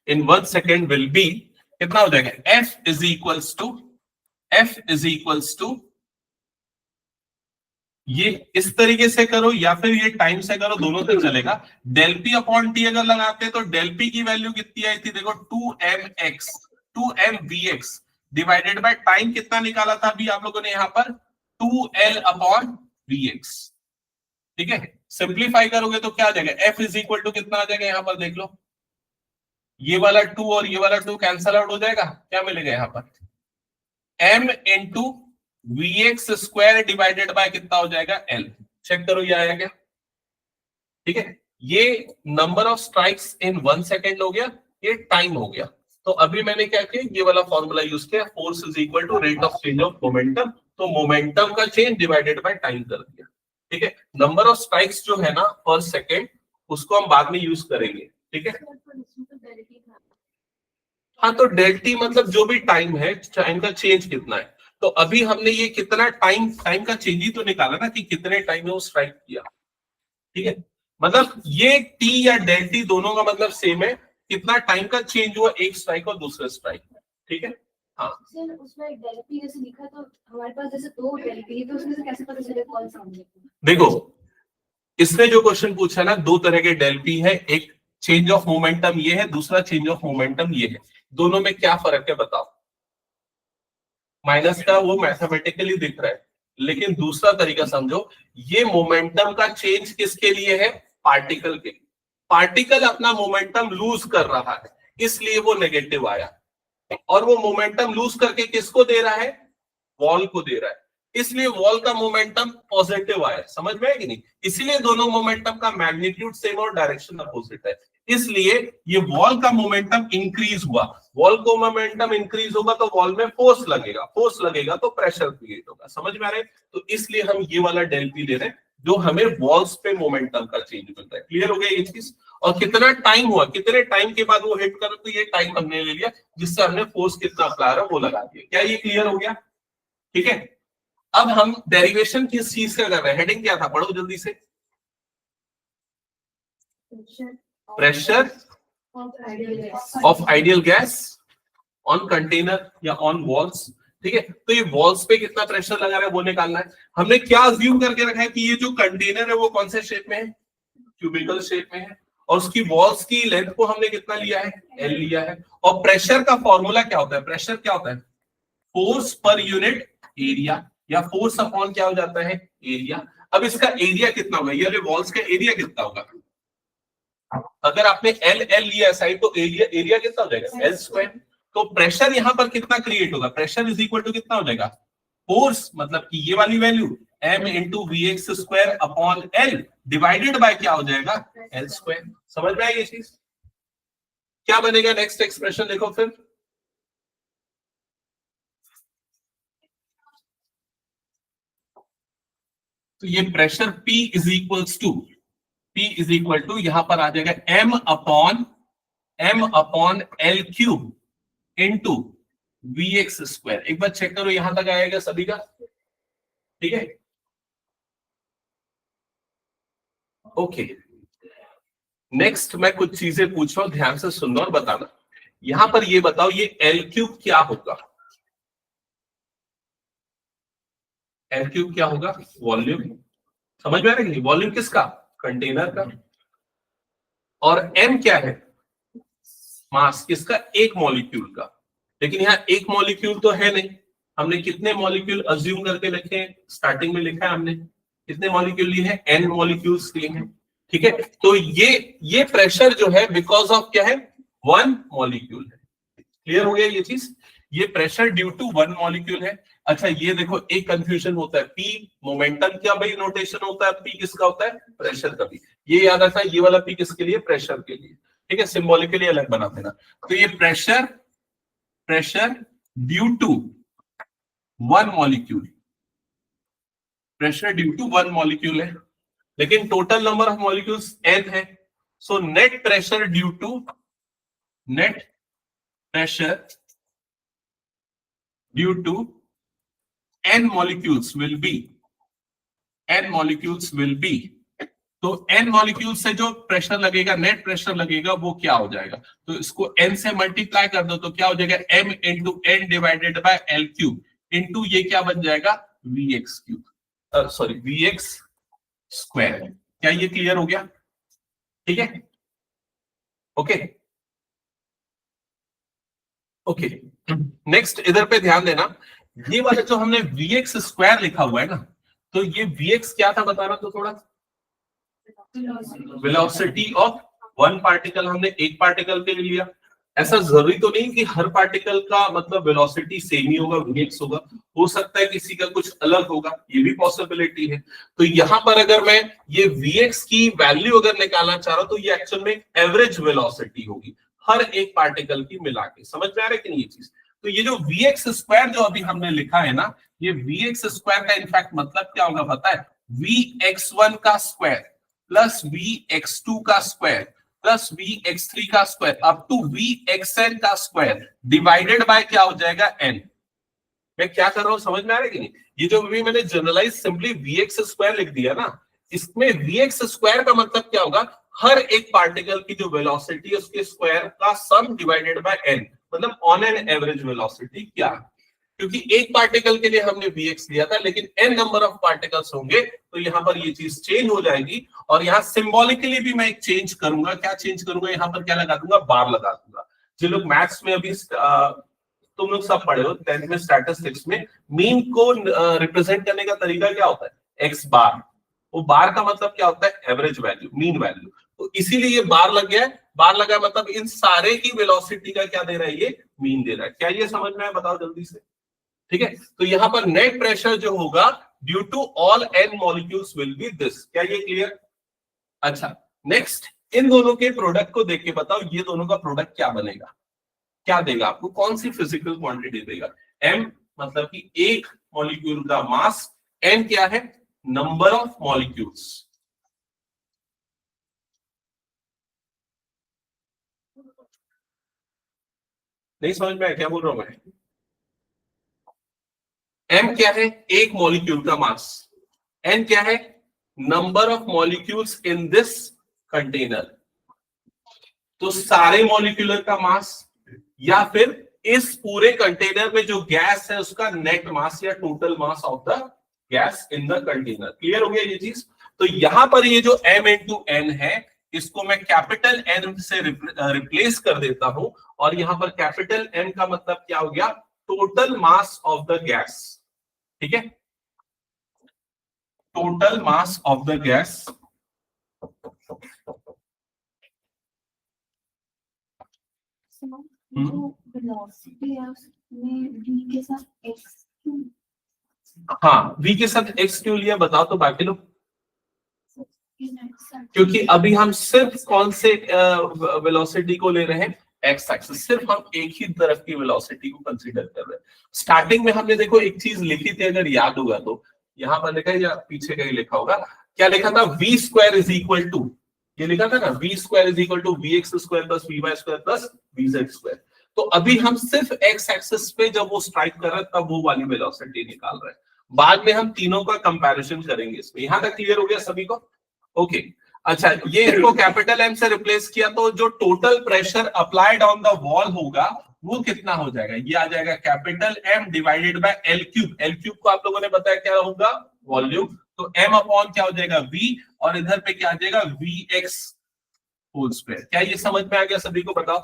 S1: in 1 second will be कितना हो जाएगा? F is equals to ये इस तरीके से करो या फिर ये टाइम से करो, दोनों से चलेगा। डेल पी अपॉन टी अगर लगाते हैं तो डेल पी की वैल्यू कितनी आई थी? देखो 2mvx डिवाइडेड बाय टाइम कितना निकाला था अभी आप लोगों ने यहाँ पर? 2L upon Vx। ठीक है, सिंप्लीफाई करोगे तो क्या आ जाएगा, एफ इज इक्वल टू कितना आ जाएगा, यहां पर देख लो, ये वाला 2 और ये वाला 2 कैंसल आउट हो जाएगा, क्या मिलेगा यहाँ पर, m into we X square divided by कितना हो जाएगा, l। चेक करो ये आया क्या, ठीक है, ये number of strikes in 1 second हो गया, ये टाइम हो गया। तो अभी मैंने क्या किया, ये वाला फॉर्मूला यूज किया, force is equal to rate of change of momentum, तो मोमेंटम का चेंज डिवाइडेड बाय टाइम कर दिया। ठीक है, नंबर ऑफ स्ट्राइक्स जो है ना पर सेकेंड, उसको हम बाद में यूज करेंगे। ठीक है, हाँ, तो डेल टी मतलब जो भी टाइम है, टाइम का चेंज कितना है। तो अभी हमने ये कितना टाइम का चेंज ही तो निकाला ना, कि कितने टाइम में वो स्ट्राइक किया। ठीक है, मतलब ये टी या डेल टी दोनों का मतलब सेम है, कितना टाइम का चेंज हुआ एक स्ट्राइक और दूसरे स्ट्राइक में। ठीक है, हाँ
S2: सर उसमें डेल पी जैसे लिखा, तो हमारे पास जैसे 2 डेल पी, तो उसमें से कैसे पता चलेगा कौन सा होगा?
S1: देखो, इसने जो क्वेश्चन पूछा ना, 2 तरह के डेल पी है, एक चेंज ऑफ मोमेंटम ये है, दूसरा चेंज ऑफ मोमेंटम ये है। दोनों में क्या फर्क है बताओ। माइनस का वो मैथमेटिकली दिख रहा है, लेकिन दूसरा तरीका समझो, ये मोमेंटम का चेंज किसके लिए है, पार्टिकल के लिए। पार्टिकल अपना मोमेंटम लूज कर रहा है, इसलिए वो नेगेटिव आया, और वो मोमेंटम लूज करके किसको दे रहा है, वॉल को दे रहा है, इसलिए वॉल का मोमेंटम पॉजिटिव आया। समझ में है कि नहीं, इसलिए दोनों मोमेंटम का मैग्नीट्यूड सेम और डायरेक्शन अपोजिट है, इसलिए ये वॉल का मोमेंटम इंक्रीज हुआ। वॉल को मोमेंटम इंक्रीज होगा तो वॉल में फोर्स लगेगा, फोर्स लगेगा तो प्रेशर क्रिएट होगा। समझ में आ रहा है, तो इसलिए हम ये वाला डेल पी ले रहे हैं, जो हमें वॉल्स पे मोमेंटम का चेंज मिलता है। क्लियर हो गया ये चीज, और कितना टाइम हुआ, कितने टाइम के बाद वो हिट कर, तो ये टाइम हमने ले लिया, जिससे हमने फोर्स कितना अप्लाई है वो लगा दिया। क्या ये क्लियर हो गया? ठीक है, अब हम डेरिवेशन किस चीज का कर रहे हैं, हेडिंग क्या था, पढ़ो जल्दी से। Pressure of ideal gas on container या ऑन वॉल्स। ठीक है, तो ये वॉल्स पे कितना प्रेशर लगा रहा है वो निकालना है। हमने क्या अज्यूम करके रखा है कि ये जो कंटेनर है वो कौन से शेप में है, क्यूबिकल शेप में है, और उसकी वॉल्स की लेंथ को हमने कितना लिया है, एल लिया है। और प्रेशर का फॉर्मूला क्या होता है, प्रेशर क्या होता है, फोर्स पर यूनिट एरिया, या फोर्स अपॉन क्या हो जाता है, एरिया। अब इसका एरिया कितना होगा, ये वॉल्स का एरिया कितना होगा, अगर आपने एल एल लिया साइड, तो एरिया कितना हो जाएगा, एल स्क्वायर। तो प्रेशर यहां पर कितना क्रिएट होगा, प्रेशर इज इक्वल टू कितना हो जाएगा, फोर्स मतलब कि ये वाली value m into we X square upon L divided by क्या हो जाएगा, एल स्क्वायर। समझ में आई ये चीज? क्या बनेगा नेक्स्ट एक्सप्रेशन, देखो फिर। तो ये pressure P is equal to यहां पर आ जाएगा m upon L cube into we X square. एक बार चेक करो यहां तक आएगा सभी का, ठीक है, ओके। नेक्स्ट मैं कुछ चीजें पूछ रहा हूं, ध्यान से सुनना और बताना। यहां पर ये बताओ, ये एल क्यूब क्या होगा, एल क्यूब क्या होगा, वॉल्यूम। समझ में आ रहा है, वॉल्यूम किसका, कंटेनर का। और एम क्या है, मास किसका, एक मॉलिक्यूल का। लेकिन यहाँ एक मॉलिक्यूल तो है नहीं, हमने कितने मॉलिक्यूल अज्यूम करके लिखे हैं, स्टार्टिंग में लिखा है हमने, कितने मॉलिक्यूल लिए हैं, एन मॉलिक्यूल्स लिए हैं। ठीक है, तो ये प्रेशर जो है बिकॉज ऑफ क्या है, 1 मॉलिक्यूल है। क्लियर हो गया ये चीज, ये प्रेशर ड्यू टू 1 मॉलिक्यूल है। अच्छा ये देखो, एक कंफ्यूजन होता है, पी मोमेंटम क्या भाई नोटेशन होता है, पी किसका होता है, प्रेशर का। भी ये याद रखना, ये वाला पी किसके लिए, प्रेशर के लिए। ठीक है, सिंबॉलिकली अलग बना देना। तो ये pressure due to 1 molecule, pressure due to 1 molecule है, लेकिन total number of molecules n है। So net pressure due to n molecules will be, तो n मॉलिक्यूल से जो प्रेशर लगेगा, नेट प्रेशर लगेगा, वो क्या हो जाएगा, तो इसको n से मल्टीप्लाई कर दो तो क्या हो जाएगा, m into n divided by L cube into ये क्या बन जाएगा, V X cube, sorry V X square. क्या ये क्लियर हो गया? ठीक है, ओके। नेक्स्ट इधर पे ध्यान देना, ये वाला जो हमने वी एक्स स्क्वायर लिखा हुआ है ना, तो ये वी एक्स क्या था बताना तो थोड़ा, वेलोसिटी ऑफ वन पार्टिकल, हमने एक पार्टिकल के लिए लिया। ऐसा जरूरी तो नहीं कि हर पार्टिकल का मतलब वेलोसिटी सेम ही होगा, vx होगा, हो सकता है किसी का कुछ अलग होगा, ये भी पॉसिबिलिटी है। तो यहाँ पर अगर मैं ये vx की वैल्यू अगर निकालना चाह रहा हूं तो ये एक्चुअल में एवरेज वेलोसिटी होगी हर एक पार्टिकल की मिला के। समझ में आ रहा है कि नहीं ये चीज? तो ये जो vx स्क्वायर जो अभी हमने लिखा है ना, ये vx स्क्वायर का इनफैक्ट मतलब क्या होगा पता है? vx1 का स्क्वायर प्लस vx2 का स्क्वायर प्लस vx3 का स्क्वायर अप टू vxn का स्क्वायर डिवाइडेड बाय क्या हो जाएगा? n। मैं क्या कर रहा हूं समझ में आ रहा है कि नहीं? ये जो भी मैंने जनरलाइज सिंपली vx स्क्वायर लिख दिया ना, इसमें vx स्क्वायर का मतलब क्या होगा? हर एक पार्टिकल की जो वेलोसिटी है उसके स्क्वायर का सम डिवाइडेड बाय n, मतलब ऑन एन एवरेज वेलोसिटी क्या है। क्योंकि एक पार्टिकल के लिए हमने vx लिया था, लेकिन n नंबर ऑफ पार्टिकल्स होंगे तो यहाँ पर ये चीज चेंज हो जाएगी। और यहाँ सिंबॉलिकली भी मैं एक चेंज करूंगा। क्या चेंज करूंगा? यहाँ पर क्या लगा दूंगा? बार लगा दूंगा। जो लोग मैथ्स में अभी तुम लोग सब पढ़े हो 10th में स्टैटिस्टिक्स में, मीन को रिप्रेजेंट करने का तरीका क्या होता है? x बार। वो बार का मतलब क्या होता है? Average value, mean value. तो इसीलिए ये बार लग गया है। बार लगा मतलब इन सारे की वेलोसिटी का क्या दे रहा है? ये मीन दे रहा है। क्या ये समझ में आया? बताओ जल्दी से। ठीक है, तो यहां पर नेट प्रेशर जो होगा due to all n molecules will be this. क्या ये क्लियर? अच्छा, नेक्स्ट इन दोनों के प्रोडक्ट को देख के बताओ ये दोनों का प्रोडक्ट क्या बनेगा? क्या देगा आपको? कौन सी फिजिकल क्वांटिटी देगा? m मतलब कि एक मॉलिक्यूल का मास, n क्या है? Number of molecules. नहीं समझ में आया क्या बोल रहा हूं मैं? m क्या है? एक मॉलिक्यूल का मास। n क्या है? Number of molecules in this container. तो सारे मॉलिक्यूलर का मास या फिर इस पूरे कंटेनर में जो गैस है उसका नेट मास या total mass of the gas in the container. Clear हो गया ये चीज? तो यहां पर ये जो m इंटू n है इसको मैं कैपिटल N से रिप्लेस कर देता हूं, और यहां पर कैपिटल N का मतलब क्या हो गया? Total mass of the gas. ठीक है, total mass of the gas. हाँ, v के साथ x क्यों लिया बताओ तो बाकी लोग? क्योंकि अभी हम सिर्फ कौन से वेलोसिटी को ले रहे हैं? X axis. सिर्फ हम एक ही तरफ की वेलोसिटी को कंसीडर कर रहे हैं। स्टार्टिंग में हमने देखो एक चीज लिखी थी, अगर याद होगा तो यहाँ पर लिखा है या पीछे कहीं लिखा होगा, क्या लिखा था? v square is equal to, ये लिखा था ना, v square is equal to vx square plus vy square plus vz square. तो अभी हम सिर्फ एक्स एक्सिस पे जब वो स्ट्राइक कर रहे हैं तब वो वाली वेलोसिटी निकाल रहे हैं। बाद में हम तीनों का कंपैरिजन करेंगे इसमें। यहां तक क्लियर हो गया सभी को? ओके अच्छा, ये इसको कैपिटल M से रिप्लेस किया तो जो total pressure applied on the wall होगा वो कितना हो जाएगा? ये आ जाएगा capital M divided by L cube. L cube को आप लोगों ने बताया क्या होगा? वॉल्यूम। तो M अपॉन क्या हो जाएगा? V, और इधर पे क्या आ जाएगा? Vx whole square. क्या ये समझ में आ गया सभी को? बताओ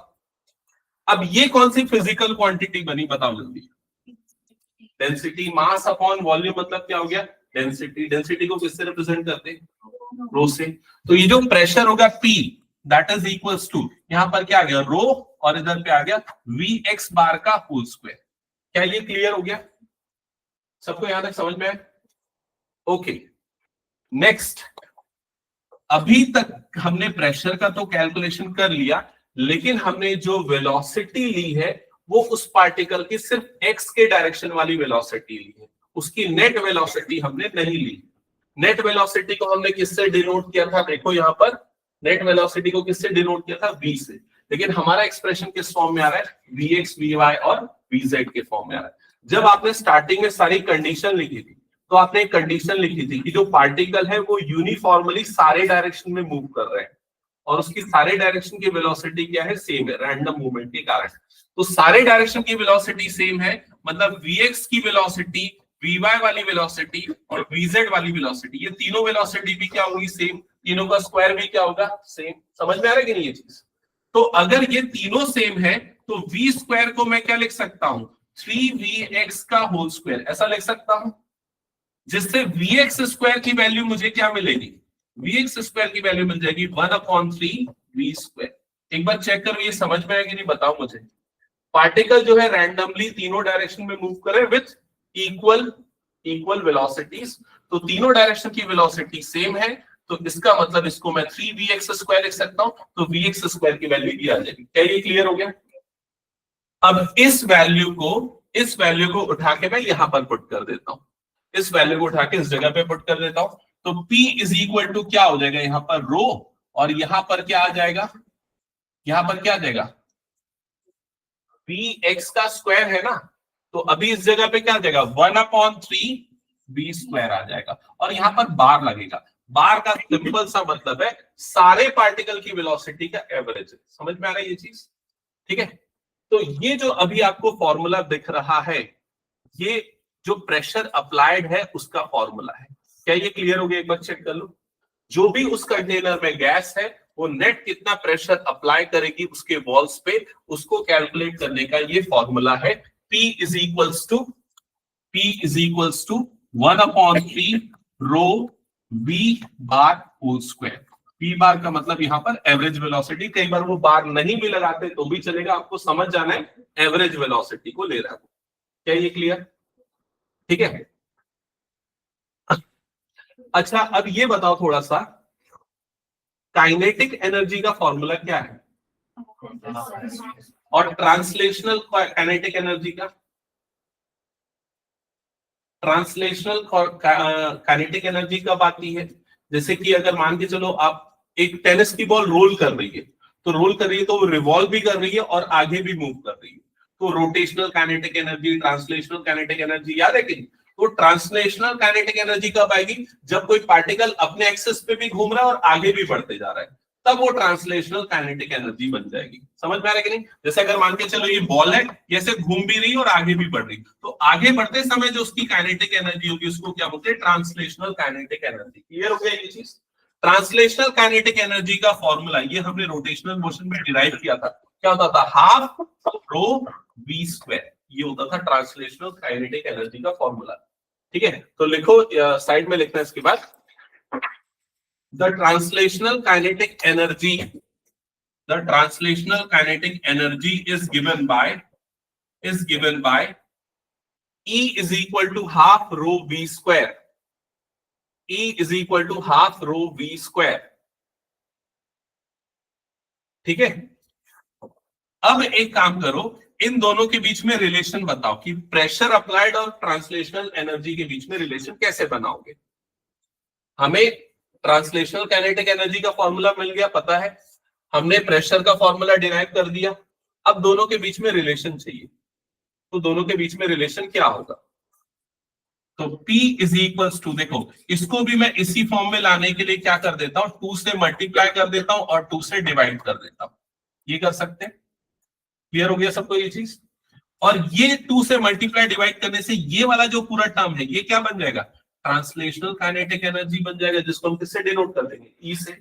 S1: अब ये कौन सी फिजिकल क्वांटिटी बनी? बताओ जल्दी। डेंसिटी, मास अपॉन वॉल्यूम मतलब क्या हो गया? डेंसिटी। डेंसिटी को किससे रिप्रेजेंट करते हैं? रो से। तो ये जो प्रेशर होगा P that is equals to, यहां पर क्या आ गया? रो, और इधर पे आ गया Vx बार का होल स्क्वायर। क्या ये क्लियर हो गया सबको? यहां तक समझ में आया? ओके नेक्स्ट, अभी तक हमने प्रेशर का तो कैलकुलेशन कर लिया, लेकिन हमने जो वेलोसिटी ली है वो उस पार्टिकल की सिर्फ x के डायरेक्शन वाली वेलोसिटी ली है, उसकी नेट वेलोसिटी हमने नहीं ली। नेट वेलोसिटी को हमने किससे डिनोट किया था? देखो यहां पर नेट वेलोसिटी को किससे डिनोट किया था? v से। लेकिन हमारा एक्सप्रेशन किस फॉर्म में आ रहा है? vx, vy और vz के फॉर्म में आ रहा है। जब आपने स्टार्टिंग में सारी कंडीशन लिखी थी तो आपने एक कंडीशन लिखी थी कि जो पार्टिकल है वो यूनिफॉर्मली सारे डायरेक्शन में मूव कर रहे हैं, और उसकी सारे डायरेक्शन की वेलोसिटी क्या है? सेम है, रैंडम मूवमेंट के कारण। तो सारे डायरेक्शन की वेलोसिटी सेम है, मतलब vx की वेलोसिटी, vy वाली वेलोसिटी और vz वाली वेलोसिटी, ये तीनों वेलोसिटी भी क्या होगी? सेम। तीनों का स्क्वायर भी क्या होगा? सेम। समझ में आ रहा है कि नहीं ये चीज? तो अगर ये तीनों सेम है तो v स्क्वायर को मैं क्या लिख सकता हूं? 3vx का होल स्क्वायर, ऐसा लिख सकता हूं, जिससे vx स्क्वायर की वैल्यू मुझे क्या मिलेगी? Vx स्क्वायर की वैल्यू मिल जाएगी 1/3 v स्क्वायर। एक बार चेक करो ये समझ में आया कि नहीं, बताओ मुझे। पार्टिकल जो है रैंडमली तीनों डायरेक्शन में मूव करे विथ इक्वल इक्वल वेलोसिटीज, तो तीनों डायरेक्शन की वेलोसिटी सेम है, तो इसका मतलब इसको मैं 3vx स्क्वायर लिख सकता हूं, तो vx स्क्वायर की वैल्यू ये आ जाएगी। क्या ये क्लियर हो गया? अब इस वैल्यू को उठा के मैं यहां पर पुट कर देता हूं, इस वैल्यू को उठा के इस जगह पे पुट कर देता हूं, तो P इज इक्वल टू क्या हो जाएगा यहां पर रो, और यहां पर क्या आ जाएगा, यहां पर क्या आ जाएगा, Vx का स्क्वायर है ना, तो अभी इस जगह पे क्या आ जाएगा 1/3 v स्क्वायर आ जाएगा, और यहां पर बार लगेगा। बार का सिंपल सा मतलब है सारे पार्टिकल की वेलोसिटी का एवरेज है। समझ में आ रहा है ये चीज? ठीक है, तो ये जो अभी आपको फॉर्मूला दिख रहा है, ये जो प्रेशर अप्लाइड है उसका फॉर्मूला है। क्या ये क्लियर हो गया? एक बार चेक कर लो। जो भी उस कंटेनर में गैस है वो नेट कितना प्रेशर अप्लाई करेगी उसके वॉल्स पे, उसको कैलकुलेट करने का ये फॉर्मूला है। P is equals to 1/3 rho v bar whole square. P bar का मतलब यहां पर एवरेज वेलोसिटी, कई बार वो बार नहीं भी लगाते तो भी चलेगा, आपको समझ जाना है एवरेज वेलोसिटी को ले रहा है। क्या ये क्लियर? ठीक है, अच्छा अब ये बताओ थोड़ा सा, काइनेटिक एनर्जी का फॉर्मूला क्या है, और ट्रांसलेशनल काइनेटिक एनर्जी का? ट्रांसलेशनल काइनेटिक एनर्जी कब आती है? जैसे कि अगर मान के चलो आप एक टेनिस की बॉल रोल कर रही है, तो रोल कर रही है तो वो रिवॉल्व भी कर रही है और आगे भी मूव कर रही है, तो rotational kinetic energy, translational kinetic energy याद है कि? तो ट्रांसलेशनल काइनेटिक एनर्जी कब आएगी? जब कोई पार्टिकल अपने एक्सिस पे भी घूम रहा है और आगे भी बढ़ते जा रहा है, तब वो ट्रांसलेशनल काइनेटिक एनर्जी बन जाएगी। समझ में आ रहा है कि नहीं? जैसे अगर मान के चलो ये बॉल है, ये ऐसे घूम भी रही है और आगे भी बढ़ रही, तो आगे बढ़ते समय जो उसकी काइनेटिक एनर्जी होगी उसको क्या बोलते हैं? Translational kinetic energy. क्लियर हो गया ये चीज? ट्रांसलेशनल काइनेटिक एनर्जी का फॉर्मूला ये हमने रोटेशनल मोशन में डिराइव किया था, क्या होता था? हाफ रो v स्क्वायर, ये होता था ट्रांसलेशनल काइनेटिक एनर्जी का फॉर्मूला। ठीक है, तो लिखो साइड में लिखना है इसके बाद, the translational kinetic energy is given by E is equal to half rho v square. E is equal to half rho v square. ठीक है, अब एक काम करो, इन दोनों के बीच में रिलेशन बताओ कि प्रेशर अप्लाइड और ट्रांसलेशनल एनर्जी के बीच में रिलेशन कैसे बनाओगे। हमें ट्रांसलेशनल काइनेटिक एनर्जी का फॉर्मूला मिल गया, पता है, हमने प्रेशर का फॉर्मूला डिराइव कर दिया, अब दोनों के बीच में रिलेशन चाहिए, तो दोनों के बीच में रिलेशन क्या होगा? तो P इज इक्वल्स टू, देखो इसको भी मैं इसी फॉर्म में लाने के लिए क्या कर देता हूं, 2 से मल्टीप्लाई कर देता हूं और 2 से डिवाइड कर देता हूं, ये कर सकते हैं। क्लियर हो गया सबको ये चीज? और ये 2 से मल्टीप्लाई डिवाइड करने से ये वाला जो पूरा टर्म है ये क्या बन जाएगा? ट्रांसलेशनल काइनेटिक एनर्जी बन जाएगा, जिसको हम किससे डिनोट कर देंगे? ई से।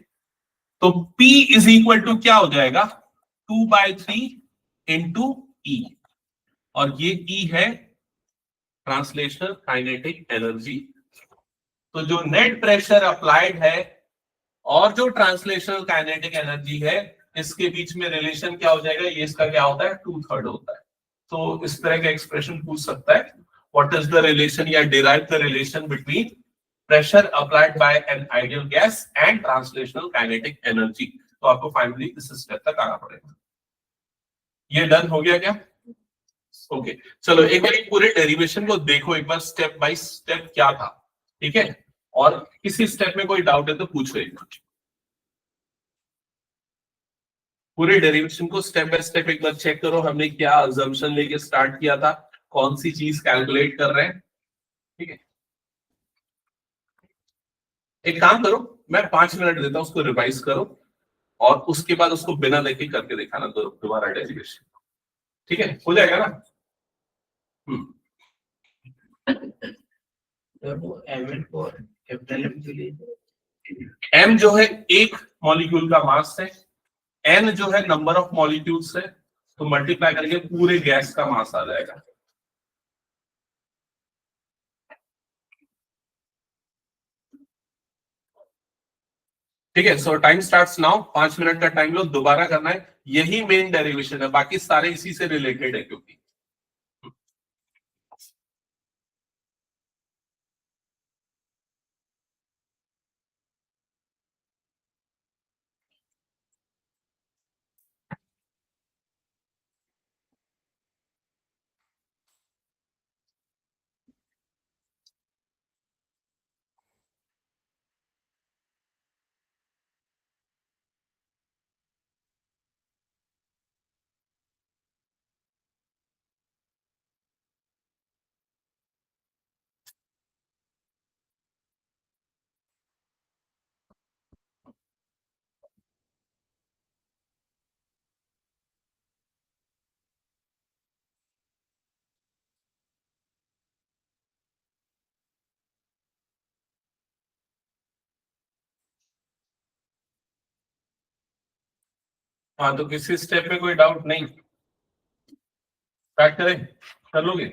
S1: तो P इज इक्वल टू क्या हो जाएगा? 2/3 इंटू ई, और ये ई है ट्रांसलेशनल काइनेटिक एनर्जी। तो जो नेट प्रेशर अप्लाइड है और जो ट्रांसलेशनल काइनेटिक एनर्जी है, इसके बीच में रिलेशन क्या हो जाएगा? ये इसका क्या होता है? 2/3 होता है। तो इस तरह का एक्सप्रेशन पूछ सकता है, व्हाट इज द रिलेशन या derive the relation between pressure applied by an ideal gas and translational kinetic energy. तो आपको फाइनली इस स्टेप तक आना पड़ेगा। ये डन हो गया क्या? ओके, चलो एक बार पूरे डेरिवेशन को देखो एक बार स्टेप बाय स्टेप क्या था, ठीक है, और किसी स्टेप में कोई डाउट है तो पूछो एक बार। पूरे डेरिवेशन को स्टेप बाय स्टेप एक बार चेक करो, हमने क्या अजम्पशन लेके स्टार्ट किया था, कौन सी चीज कैलकुलेट कर रहे हैं। ठीक है, एक काम करो, मैं 5 मिनट देता हूं, उसको रिवाइज करो और उसके बाद उसको बिना देखे करके दिखाना दोबारा डेरिवेशन। ठीक है, हो जाएगा ना? एम जो है एक मॉलिक्यूल का मास है, एन जो है नंबर ऑफ मॉलिक्यूल्स है, तो मल्टीप्लाई करके पूरे गैस का मास आ जाएगा। ठीक है, सो टाइम स्टार्ट्स नाउ, 5 मिनट का टाइम लो, दोबारा करना है, यही मेन डेरिवेशन है, बाकी सारे इसी से रिलेटेड है क्योंकि हाँ, तो किसी स्टेप पे कोई डाउट नहीं, स्टार्ट करें, कर लोगे?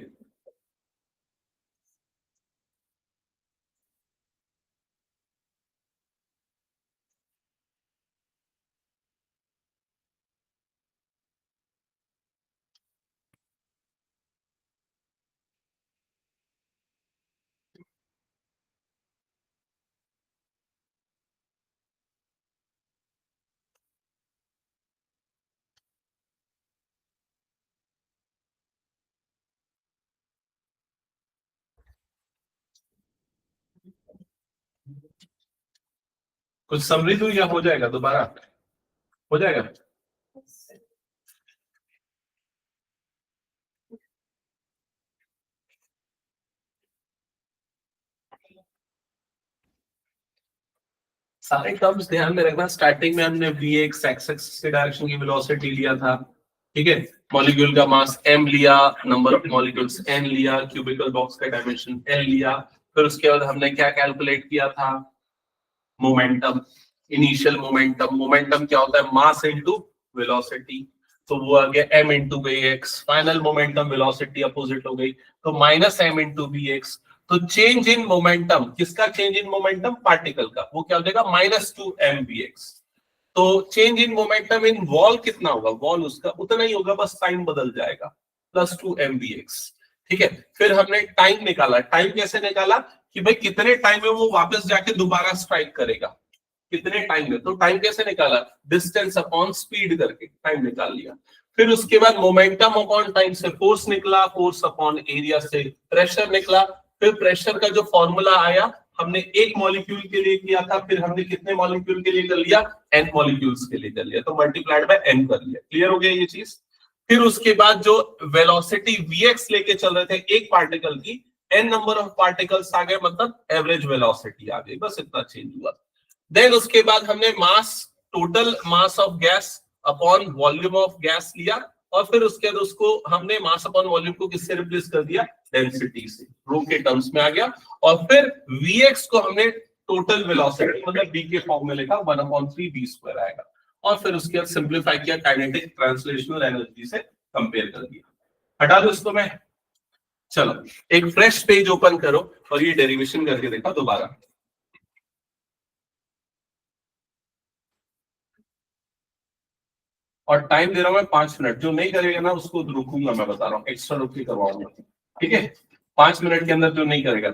S1: कुछ समरी दूं या हो जाएगा दोबारा? हो जाएगा। सारे टर्म्स ध्यान में रखना, स्टार्टिंग में हमने वी एक्स एक्स के डायरेक्शन की वेलोसिटी लिया था, ठीक है, मॉलिक्यूल का मास m लिया, नंबर ऑफ मॉलिक्यूल्स n लिया, क्यूबिकल बॉक्स का डायमेंशन l लिया, फिर उसके बाद हमने क्या कैलकुलेट किया था, मोमेंटम, इनिशियल मोमेंटम, मोमेंटम क्या होता है, मास इनटू वेलोसिटी, तो वो आ गया m into we x, final momentum velocity opposite हो गई, तो minus m into we x, तो चेंज इन मोमेंटम, किसका चेंज इन मोमेंटम, पार्टिकल का, वो क्या हो जाएगा, minus two M we x, तो change in momentum in wall कितना होगा, वॉल उसका उतना ही होगा, बस साइन बदल जाएगा, plus two M we X, ठीक है। फिर हमने टाइम निकाला, टाइम कैसे निकाला कि भाई कितने टाइम में वो वापस जाके दोबारा स्ट्राइक करेगा, कितने टाइम में, तो टाइम कैसे निकाला, डिस्टेंस अपॉन स्पीड करके टाइम निकाल लिया। फिर उसके बाद मोमेंटम अपॉन टाइम से फोर्स निकला, फोर्स अपॉन एरिया से प्रेशर निकला, फिर प्रेशर का जो फॉर्मूला आया, हमने एक मॉलिक्यूल के लिए किया था, फिर हमने कितने मॉलिक्यूल के लिए कर लिया, एन मॉलिक्यूल्स के लिए कर लिया, तो मल्टीप्लाइड बाय एन कर लिया, क्लियर हो गया ये चीज। फिर उसके बाद जो वेलोसिटी वीएक्स लेके चल रहे थे एक पार्टिकल की, एन नंबर ऑफ पार्टिकल्स आ गए, मतलब एवरेज वेलोसिटी आ गई, बस इतना चेंज हुआ। देन उसके बाद हमने mass, total mass of gas upon volume of gas लिया, और फिर उसके बाद उसको हमने मास अपॉन वॉल्यूम को किससे रिप्लेस कर दिया, डेंसिटी से, रो के टर्म्स में आ गया, और फिर Vx को हमने टोटल वेलोसिटी मतलब v के फॉर्म में लिखा, 1/3 v स्क्वायर आएगा, और फिर उसके बाद सिंप्लीफाई किया, काइनेटिक ट्रांसलेशनल एनर्जी से कंपेयर कर दिया। हटा दो इसको मैं, चलो एक फ्रेश पेज ओपन करो और ये डेरिवेशन करके देखा दोबारा। और टाइम दे रहा हूं मैं 5 मिनट, जो नहीं करेगा ना उसको रुकूंगा, मैं बता रहा हूँ, एक्स्ट्रा रुक के करवाऊंगा, ठीक है, 5 मिनट के अंदर जो नहीं करेगा।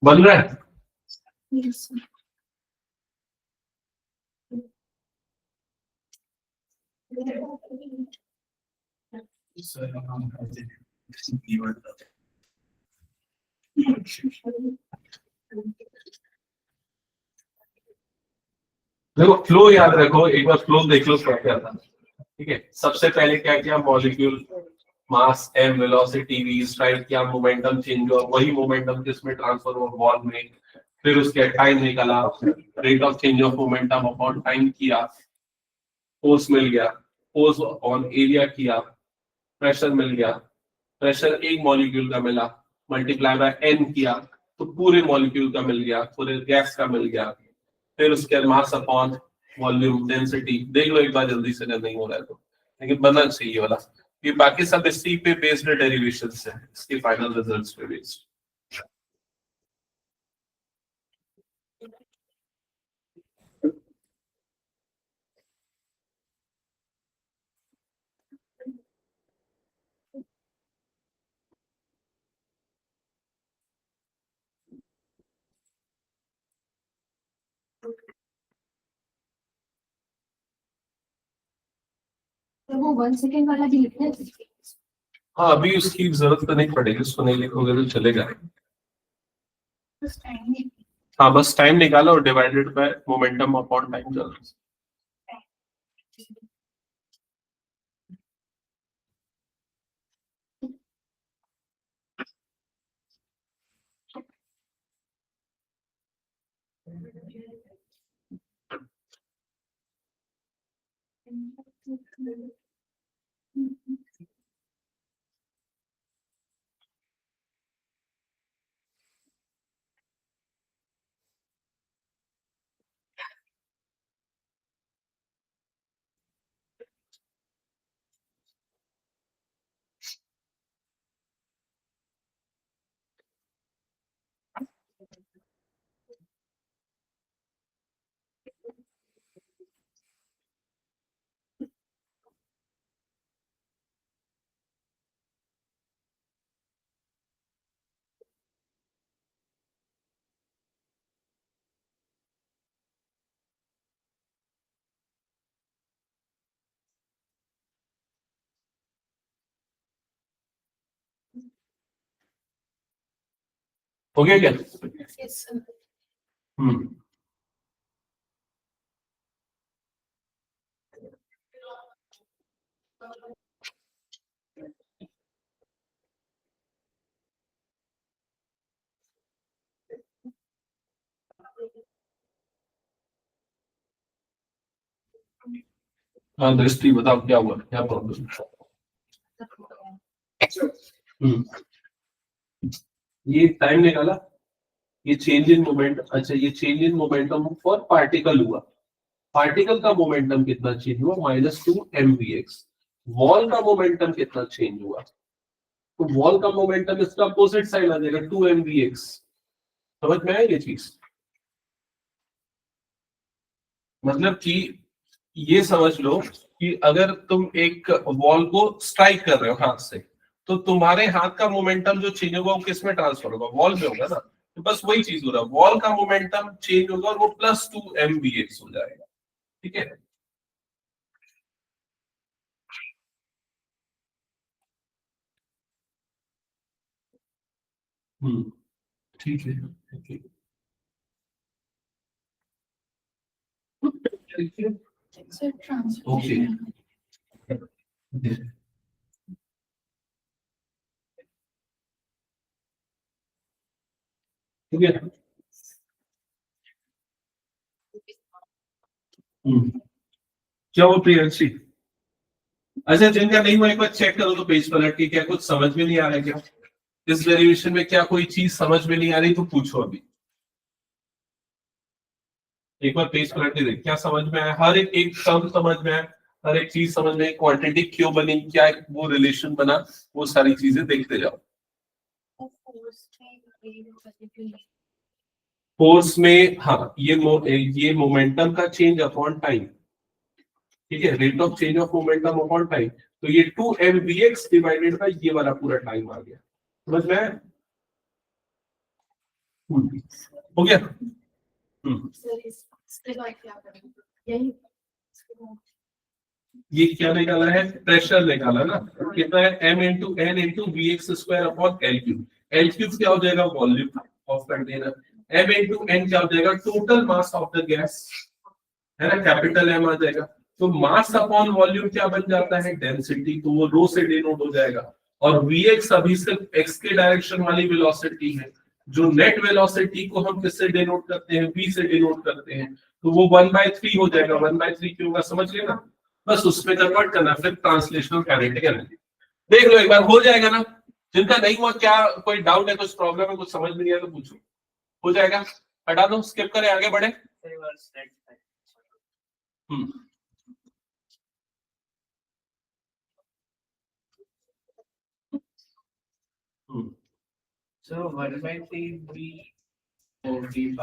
S1: बन रहा है?
S2: Yes.
S1: देखो फ्लो याद रखो, एक बार फ्लो देख लो क्या क्या था। ठीक है, सबसे पहले क्या किया, molecule mass M velocity V strike किया, मोमेंटम चेंज हुआ, वही मोमेंटम किसमें ट्रांसफर हुआ, बॉल में। फिर उसके टाइम निकाला, rate of change of momentum upon time किया, फोर्स मिल गया, फोर्स ऑन एरिया किया, प्रेशर मिल गया, प्रेशर एक मॉलिक्यूल का मिला, मल्टीप्लाई बाय एन किया तो पूरे मॉलिक्यूल का मिल गया, पूरे गैस का मिल गया। फिर उसके बाद मास अपॉन वॉल्यूम डेंसिटी, देख लो एक बार जल्दी से, अगर नहीं हो रहा है तो, लेकिन बनना चाहिए ये वाला। ये बाकी सब इसी पे बेस्ड डेरिवेशंस है, इसके फाइनल रिजल्ट्स पे बेस्ड।
S2: तो वो 1 सेकेंड वाला भी लिखना है।
S1: हाँ अभी उसकी जरूरत तो नहीं पड़ेगी, उसको नहीं लिखोगे तो चलेगा।
S2: बस टाइम नहीं।
S1: हाँ बस टाइम निकालो और divided by momentum upon time चलो। हो गया क्या?
S2: Yes, sir.
S1: हम्म हाँ दृष्टि बताओ क्या हुआ, क्या प्रॉब्लम? ये टाइम निकाला, ये चेंज इन मोमेंट, अच्छा ये change in momentum for particle हुआ, पार्टिकल का मोमेंटम कितना चेंज हुआ, -2 mvx। वॉल का मोमेंटम कितना चेंज हुआ, तो वॉल का मोमेंटम इसका अपोजिट साइड आ जाएगा 2 mvx। समझ में आया ये चीज? मतलब कि ये समझ लो कि अगर तुम एक वॉल को स्ट्राइक कर रहे हो हाथ से, तो तुम्हारे हाथ का मोमेंटम जो चेंज होगा वो किस में ट्रांसफर होगा, वॉल में होगा ना। तो बस वही चीज हो रहा है, वॉल का मोमेंटम चेंज होगा और वो +2 mvx हो जाएगा। ठीक है, ठीक है, ठीक है,
S2: So
S1: ओके, ठीक है। क्या वो प्रियंशी, अच्छा जिनका नहीं हुआ एक बार चेक करो तो पेज पलट के, क्या कुछ समझ में नहीं आ रहा है क्या इस डेरिवेशन में, क्या कोई चीज समझ में नहीं आ रही तो पूछो अभी। एक बार पेज पलट के देख क्या समझ में आया, हर एक टर्म समझ में आया, हर एक चीज समझ में, क्वांटिटी क्यों बनी, क्या वो रिलेशन बना, वो सारी चीजें देखते जाओ। फोर्स में हाँ, ये मोमेंटम का चेंज अपॉन टाइम, ठीक है, rate of change of momentum upon time. तो ये 2 mvx डिवाइडेड बाय ये वाला पूरा टाइम आ गया, समझ में आया? हो गया। ये क्या निकाला है, प्रेशर निकाला ना, कितना है, m into n into we X square upon L cube. L cube क्या हो जाएगा, volume of container. m into n क्या हो जाएगा, total mass of the gas, है ना, कैपिटल M आ जाएगा। तो मास अपॉन वॉल्यूम क्या बन जाता है, डेंसिटी, तो वो रो से डिनोट हो जाएगा। और Vx अभी सिर्फ x के डायरेक्शन वाली वेलोसिटी है, जो नेट वेलोसिटी को हम किससे डिनोट करते हैं, v से डिनोट करते हैं, तो वो 1/3 हो जाएगा। 1/3 क्यों होगा, समझ लेना, बस उसमें कन्वर्ट करना, फिर ट्रांसलेशनल काइनेटिक एनर्जी देख लो एक बार, हो जाएगा ना। जिनका नहीं हुआ, क्या कोई डाउट है, कुछ प्रॉब्लम है, कुछ समझ में नहीं आया तो पूछो, हो जाएगा, हटा दो, स्किप करें, आगे बढ़े।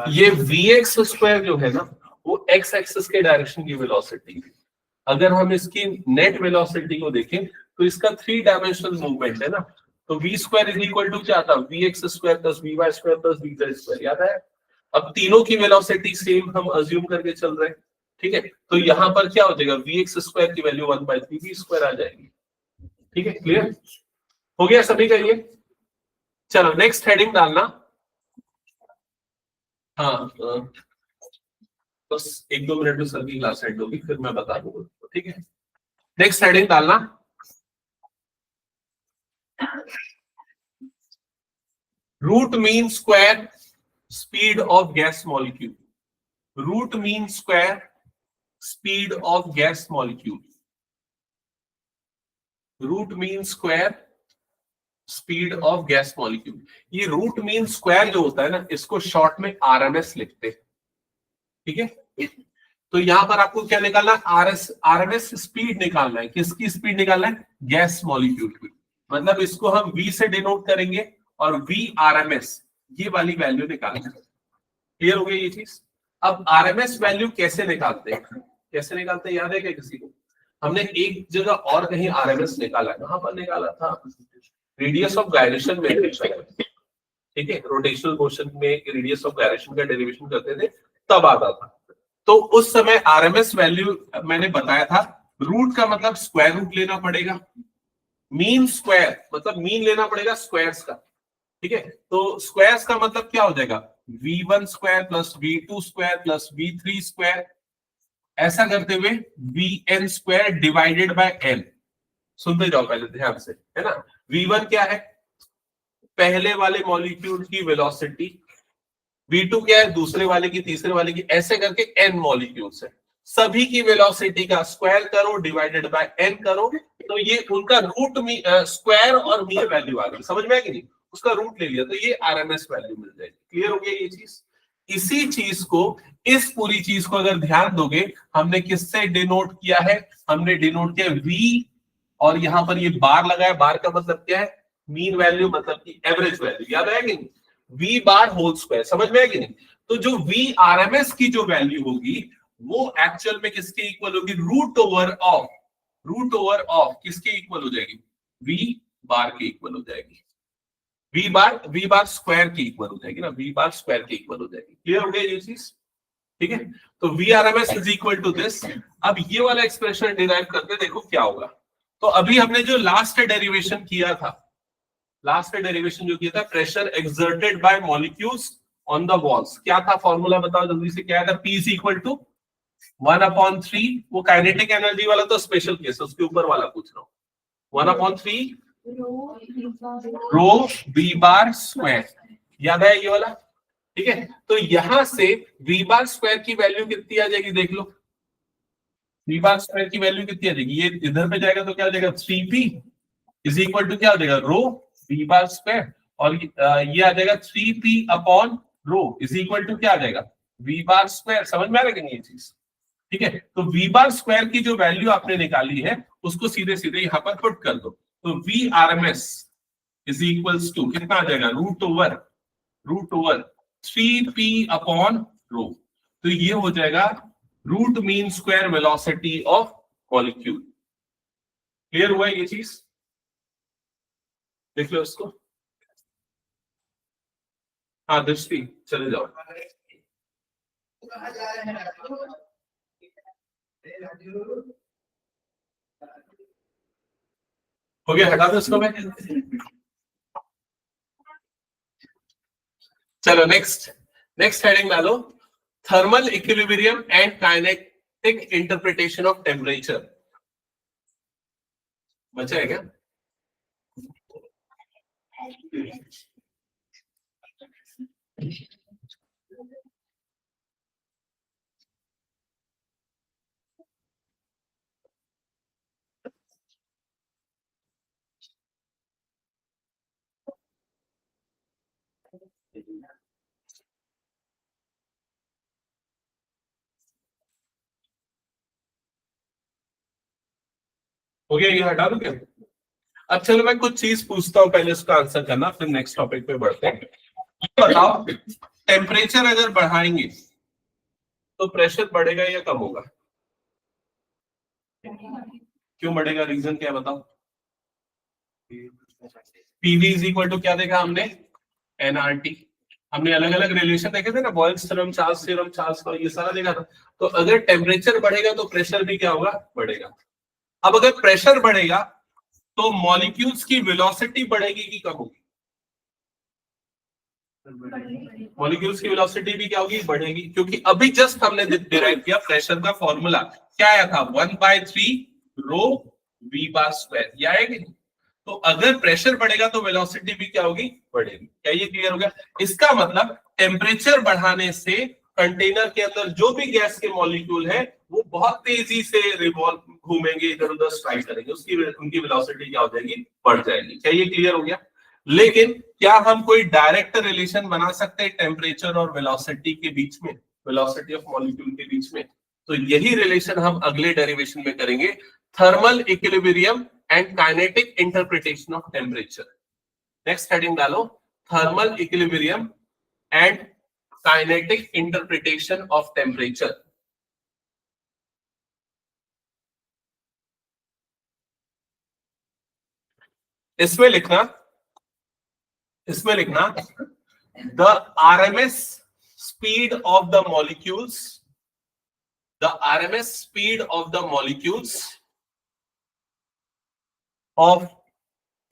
S1: ये vx स्क्वायर जो है ना, वो x एक्सिस के डायरेक्शन की वेलोसिटी है। अगर हम इसकी नेट वेलोसिटी को देखें तो इसका 3 डायमेंशनल मूवमेंट है ना, तो v square is equal to क्या था, vx square plus vy square plus vz square, याद है? अब तीनों की वेलोसिटी सेम हम अज्यूम करके चल रहे हैं, ठीक है, तो यहां पर क्या हो जाएगा, vx स्क्वायर की वैल्यू 1/3 v स्क्वायर आ जाएगी। ठीक है, क्लियर हो गया सभी का ये? चलो नेक्स्ट हेडिंग डालना। हाँ बस 1-2 मिनट में सर की क्लास एंड होगी, फिर मैं बता दूंगा, ठीक है। नेक्स्ट हेडिंग डालना, root mean square speed of gas molecule. Root mean square speed of gas molecule, root mean square speed of gas molecule. ये रूट मीन स्क्वायर जो होता है ना, इसको शॉर्ट में आरएमएस लिखते हैं, ठीक है। तो यहां पर आपको क्या निकालना है, आरएमएस स्पीड निकालना है, किसकी स्पीड निकालना है, गैस मॉलिक्यूल की। मतलब इसको हम v से डिनोट करेंगे और v आरएमएस ये वाली वैल्यू निकालना है। क्लियर हो गई ये चीज? अब आरएमएस वैल्यू कैसे निकालते हैं, कैसे निकालते हैं, याद है क्या किसी को? हमने एक जगह और कहीं आरएमएस निकाला, कहां पर निकाला था, रेडियस ऑफ गायरेशन में, ठीक है, रोटेशनल मोशन में रेडियस ऑफ गायरेशन का डेरिवेशन करते थे तब आता था। तो उस समय आरएमएस वैल्यू मैंने बताया था, रूट का मतलब स्क्वायर रूट लेना पड़ेगा, मीन स्क्वायर मतलब मीन लेना पड़ेगा स्क्वायर्स का, ठीक है। तो स्क्वायर्स का मतलब क्या हो जाएगा, v1 square plus v2 square plus v3 square, ऐसा करते हुए vn square divided bye n। सुनते जाओ पहले ध्यान से, है ना। v1 क्या है, पहले वाले मॉलिक्यूल की वेलोसिटी, v2 क्या है, दूसरे वाले की, तीसरे वाले की, ऐसे करके n मॉलिक्यूल्स है। सभी की वेलोसिटी का स्क्वायर करो डिवाइडेड बाय n करो, तो ये उनका रूट स्क्वायर और मीन वैल्यू आ गई, समझ में आ गई नहीं, उसका रूट ले लिया तो ये आरएमएस वैल्यू मिल जाएगी। क्लियर हो गया ये चीज? इसी चीज को, इस पूरी चीज को अगर ध्यान दोगे, हमने किससे डिनोट किया है? हमने डिनोट किया v, और यहां पर ये बार लगाया, बार का मतलब क्या है? मीन वैल्यू, मतलब कि एवरेज वैल्यू। याद आएगी नहीं? v बार होल स्क्वायर, समझ में आएगी नहीं? तो जो v आरएमएस की जो वैल्यू होगी वो एक्चुअल में किसके इक्वल होगी? रूट ओवर ऑफ किसके इक्वल हो जाएगी? v बार के इक्वल हो जाएगी। v बार स्क्वायर की इक्वल हो जाएगी ना, v बार स्क्वायर की इक्वल हो जाएगी। क्लियर हो गया ये चीज? ठीक है, तो v RMS is equal to this. अब ये वाला एक्सप्रेशन डिराइव करके देखो क्या होगा। तो अभी हमने जो लास्ट डेरिवेशन किया था, pressure exerted by molecules on the walls, क्या था फॉर्मूला? बताओ जल्दी से, क्या था? P इज इक्वल टू 1/3, वो काइनेटिक एनर्जी वाला तो स्पेशल केस है, उसके ऊपर वाला पूछ रहा हूँ। 1/3 रो v बार स्क्वायर, याद है ये वाला? ठीक है, तो यहां से v बार स्क्वायर की वैल्यू कितनी आ जाएगी? देख लो, v बार स्क्वायर की वैल्यू कितनी आ जाएगी? ये इधर पे जाएगा तो क्या हो जाएगा? 3p इज इक्वल टू क्या हो जाएगा? रो v बार स्क्वायर, और ये आ जाएगा 3p upon rho is equal to क्या आ जाएगा? v bar square. समझ में आ रहा है ये चीज? ठीक है, तो v बार स्क्वायर की जो वैल्यू आपने निकाली है उसको सीधे सीधे यहां पर पुट कर दो, तो v RMS is equals to कितना आ जाएगा? रूट ओवर 3p अपॉन रो, तो ये हो जाएगा root mean square velocity of molecule. Clear हुआ ये चीज? देख लो इसको। हाँ दृष्टि, चले जाओ। हो गया, हटा दो इसको मैं। चलो नेक्स्ट हेडिंग डालो, thermal equilibrium and kinetic interpretation of temperature. बचा है क्या? हो गया, ये हटा दो क्या? अब चलो मैं कुछ चीज पूछता हूं, पहले उसका आंसर करना, फिर नेक्स्ट टॉपिक पे बढ़ते हैं। बताओ, टेम्परेचर अगर बढ़ाएंगे तो प्रेशर बढ़ेगा या कम होगा? क्यों बढ़ेगा? रीजन क्या है बताओ? पीवी इज इक्वल टू क्या देखा हमने? एनआरटी। हमने अलग अलग रिलेशन देखे थे ना, Boyle's theorem, Charles theorem, Charles का, ये सारा देखा था। तो अगर टेम्परेचर बढ़ेगा तो प्रेशर भी क्या होगा? बढ़ेगा। अब अगर प्रेशर बढ़ेगा तो मॉलिक्यूल्स की वेलोसिटी बढ़ेगी कि कम होगी? मॉलिक्यूल्स की वेलोसिटी भी क्या होगी? बढ़ेगी, क्योंकि अभी जस्ट हमने डिराइव किया प्रेशर का फॉर्मूला, क्या आया था? 1/3 रो v बार स्क्वायर, ये आएगी। तो अगर प्रेशर बढ़ेगा तो वेलोसिटी भी क्या होगी? बढ़ेगी। क्या ये क्लियर हो गया? इसका मतलब टेम्परेचर बढ़ाने से कंटेनर के अंदर जो भी गैस के मॉलिक्यूल है वो बहुत तेजी से रिवॉल्व घूमेंगे, इधर उधर स्ट्राइक करेंगे, उनकी वेलोसिटी क्या हो जाएगी? बढ़ जाएगी। क्या ये क्लियर हो गया? लेकिन क्या हम कोई डायरेक्ट रिलेशन बना सकते हैं टेम्परेचर और वेलोसिटी के बीच में, वेलोसिटी ऑफ मॉलिक्यूल के बीच में? तो यही रिलेशन हम अगले डेरिवेशन में करेंगे, thermal equilibrium and kinetic interpretation of temperature. Next heading डालो, thermal equilibrium and kinetic interpretation of temperature. इसमें लिखना the RMS speed of the molecules, of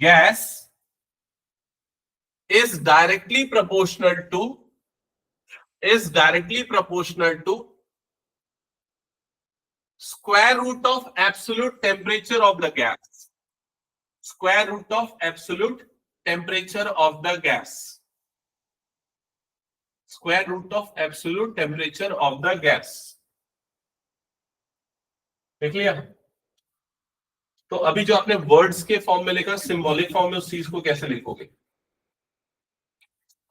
S1: gas is directly proportional to square root of absolute temperature of the gas. Square root of absolute temperature of the gas. Square root of absolute temperature of the gas. देख लिया। तो अभी जो आपने words के form में लिखा, symbolic form में उस चीज को कैसे लिखोगे?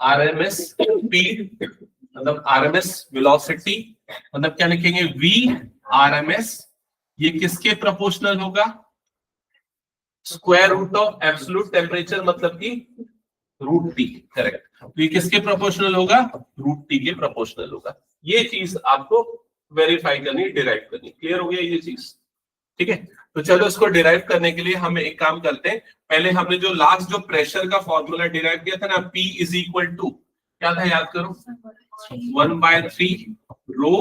S1: आरएमएस स्पीड मतलब आरएमएस वेलोसिटी, मतलब क्या लिखेंगे? V RMS. ये किसके प्रोपोर्शनल होगा? Square root of absolute temperature, मतलब कि रूट टी। करेक्ट। तो ये किसके प्रोपोर्शनल होगा? रूट टी के प्रोपोर्शनल होगा। ये चीज आपको वेरीफाई करनी, डिराइव करनी। क्लियर हो गया ये चीज? ठीक है। तो चलो इसको डिराइव करने के लिए हम एक काम करते हैं। पहले हमने जो लास्ट जो प्रेशर का फॉर्मूला डिराइव किया था ना, P इज इक्वल टू क्या था याद करो? 1/3 रो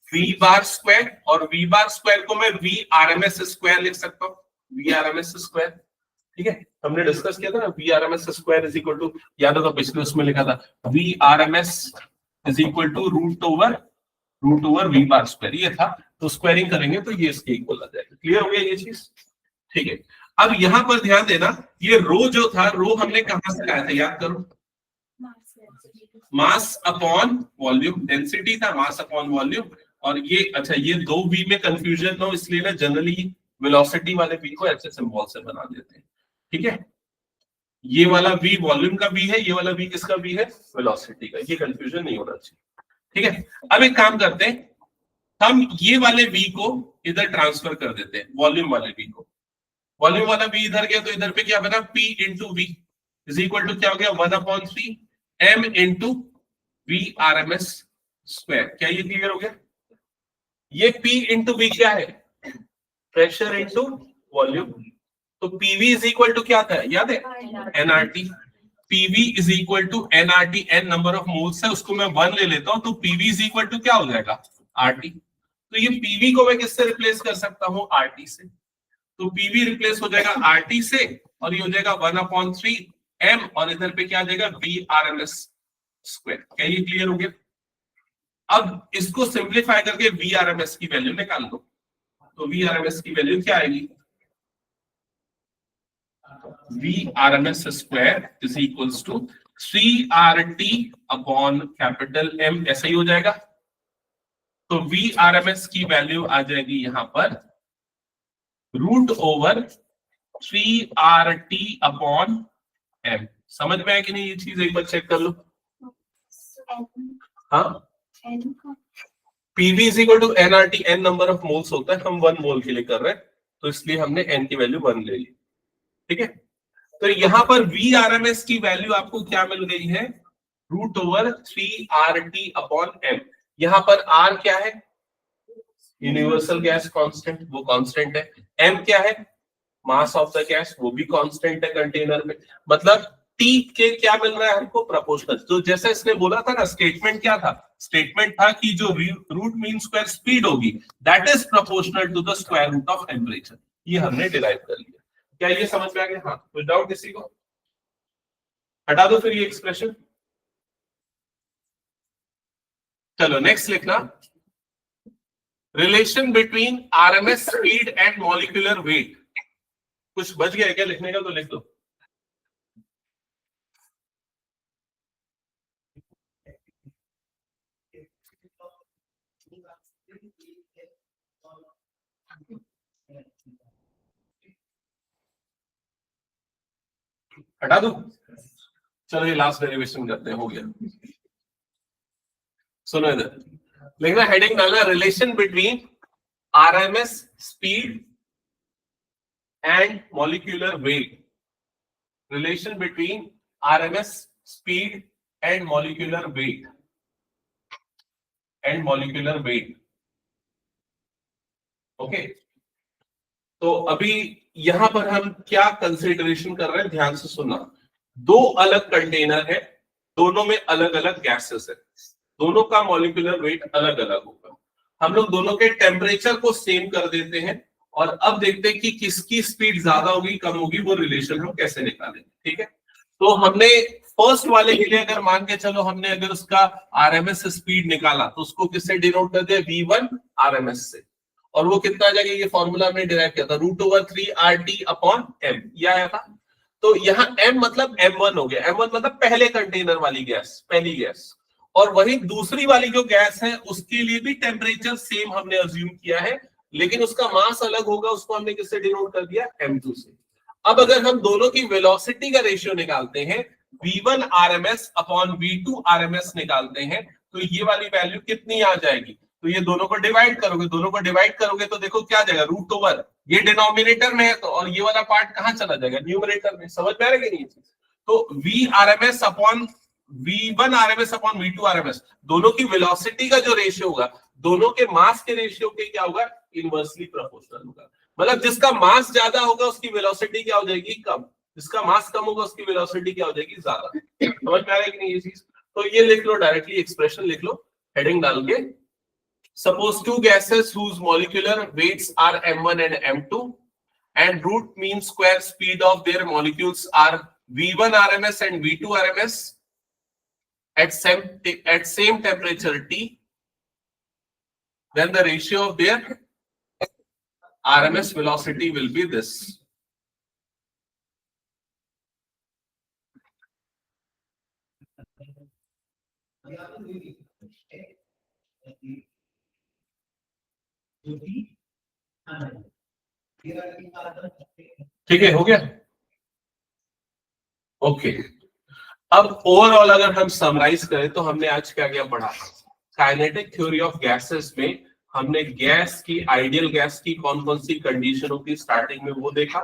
S1: V बार स्क्वायर, और V बार स्क्वायर को मैं V RMS स्क्वायर लिख सकता हूँ, V RMS स्क्वायर। ठीक है, हमने डिस्कस किया था ना, V RMS square is equal to, याद होगा पिछले उसमें लिखा था V RMS is equal to root over V bar square, ये था। तो स्क्वायरिंग करेंगे तो ये इसके इक्वल आ जाएगा। क्लियर हो गया ये चीज? ठीक है। अब यहां पर ध्यान देना, ये रो जो था, रो हमने कहां से लाया था याद करो? मास अपॉन वॉल्यूम, डेंसिटी था मास अपॉन वॉल्यूम। और ये अच्छा, ये दो वी में कंफ्यूजन हो इसलिए ना जनरली वेलोसिटी वाले वी को ऐसे सिंबल से बना देते हैं। ठीक है, ये वाला वी वॉल्यूम का वी है, ये वाला वी किसका वी है? वेलोसिटी का। ये कंफ्यूजन नहीं होना चाहिए। ठीक है, अब एक काम करते हैं, हम ये वाले v को इधर ट्रांसफर कर देते हैं, वॉल्यूम वाले v को। वॉल्यूम वाला v इधर गया तो इधर पे क्या बना? P into V is equal to क्या हो गया? 1/3 m into V RMS square. क्या ये क्लियर हो गया? ये P इंटू वी क्या है? Pressure into volume. तो PV इज इक्वल टू क्या था याद है? nRT। PV is equal to nRT, n number of moles है, उसको मैं 1 ले लेता हूं, तो PV इज इक्वल टू क्या हो जाएगा? RT। तो ये PV को मैं किससे रिप्लेस कर सकता हूं? RT से। तो PV रिप्लेस हो जाएगा RT से, और ये हो जाएगा 1/3 m, और इधर पे क्या आ जाएगा? V RMS square. क्या ये क्लियर हो गया? अब इसको सिंप्लीफाई करके V RMS की वैल्यू निकाल दो। तो V RMS की वैल्यू क्या आएगी? V RMS square is equals to 3RT upon capital M, ऐसा ही हो जाएगा। तो V RMS की वैल्यू आ जाएगी यहां पर root over 3RT upon M। समझ में आया कि नहीं ये चीज? एक बार चेक कर लो। हाँ, PV is equal to nRT, n number of moles होता है, हम 1 मोल के लिए कर रहे हैं तो इसलिए हमने n की वैल्यू 1 ले ली। ठीक है, तो यहां पर V RMS की वैल्यू आपको क्या मिल गई है? Root over 3RT upon M। यहां पर R क्या है? यूनिवर्सल गैस कांस्टेंट, वो कांस्टेंट है। M क्या है? मास ऑफ द गैस, वो भी कांस्टेंट है कंटेनर में। मतलब T के क्या मिल रहा है हमको? प्रोपोर्शनल। तो जैसा इसने बोला था ना, स्टेटमेंट क्या था? स्टेटमेंट था कि जो रूट मीन स्क्वायर स्पीड होगी that is proportional to the square root of temperature. ये हमने डिराइव कर लिया। क्या ये समझ में आ गया? हाँ, कोई डाउट किसी को? हटा दो फिर ये एक्सप्रेशन। चलो नेक्स्ट लिखना, relation between RMS speed and molecular weight. कुछ बच गया क्या लिखने का? तो लिख दो। हटा दो। चलो ये लास्ट डेरिवेशन करते हैं, हो गया। सुनो इधर लिखना, हेडिंग डालना, relation between RMS speed and molecular weight. Relation between RMS speed and molecular weight, and molecular weight. Okay, तो अभी यहां पर हम क्या कंसिडरेशन कर रहे हैं, ध्यान से सुनना। दो अलग कंटेनर है, दोनों में अलग अलग गैसेस है, दोनों का मॉलिक्यूलर वेट अलग अलग होगा। हम लोग दोनों के टेम्परेचर को सेम कर देते हैं, और अब देखते हैं कि किसकी स्पीड ज्यादा होगी कम होगी, वो रिलेशन हम कैसे निकालेंगे। ठीक है, तो हमने फर्स्ट वाले के लिए अगर मान के चलो, हमने अगर उसका RMS स्पीड निकाला तो उसको किससे डिनोट कर दिया? V1 RMS से। और वो कितना आ जाएगा? ये फॉर्मूला हमने डिराइव किया था, root over 3RT upon M, ये आया था। तो यहाँ M मतलब M1 हो गया। M1 मतलब पहले कंटेनर वाली गैस, पहली गैस। और वही दूसरी वाली जो गैस है उसके लिए भी टेम्परेचर सेम हमने अज्यूम किया है, लेकिन उसका मास अलग होगा, उसको हमने किससे डिनोट कर दिया, m2 से। अब अगर हम दोनों की वेलोसिटी का रेशियो निकालते हैं, v1 RMS upon v2 RMS निकालते हैं, तो ये वाली वैल्यू कितनी आ जाएगी, तो ये दोनों को डिवाइड करोगे, दोनों को डिवाइड करोगे तो देखो क्या जाएगा, रूट ओवर, ये डिनोमिनेटर में है तो, और ये वाला पार्ट कहां चला जाएगा, न्यूमरेटर में। समझ में आ रहा है कि नहीं? तो v RMS upon v1 RMS upon v2 RMS, दोनों की वेलोसिटी का जो रेशियो होगा, दोनों के मास के रेशियो के क्या होगा, इनवर्सली प्रोपोर्शनल होगा। मतलब जिसका मास ज्यादा होगा उसकी वेलोसिटी क्या हो जाएगी, कम, जिसका मास कम होगा उसकी वेलोसिटी क्या हो जाएगी, ज्यादा। समझ में आ रहा है कि नहीं ये चीज? तो ये लिख लो, डायरेक्टली एक्सप्रेशन लिख लो हेडिंग डाल के। Suppose two gases whose molecular weights are m1 and m2 and root mean square speed of their molecules are v1 RMS and v2 RMS at same temperature T, then the ratio of their RMS velocity will be this. ठीक है, हो गया? Okay. अब overall अगर हम summarise करें तो हमने आज क्या क्या पढ़ा? काइनेटिक थ्योरी ऑफ गैसेस में हमने गैस की, आइडियल गैस की कौन कौन सी कंडीशन होती है स्टार्टिंग में, वो देखा।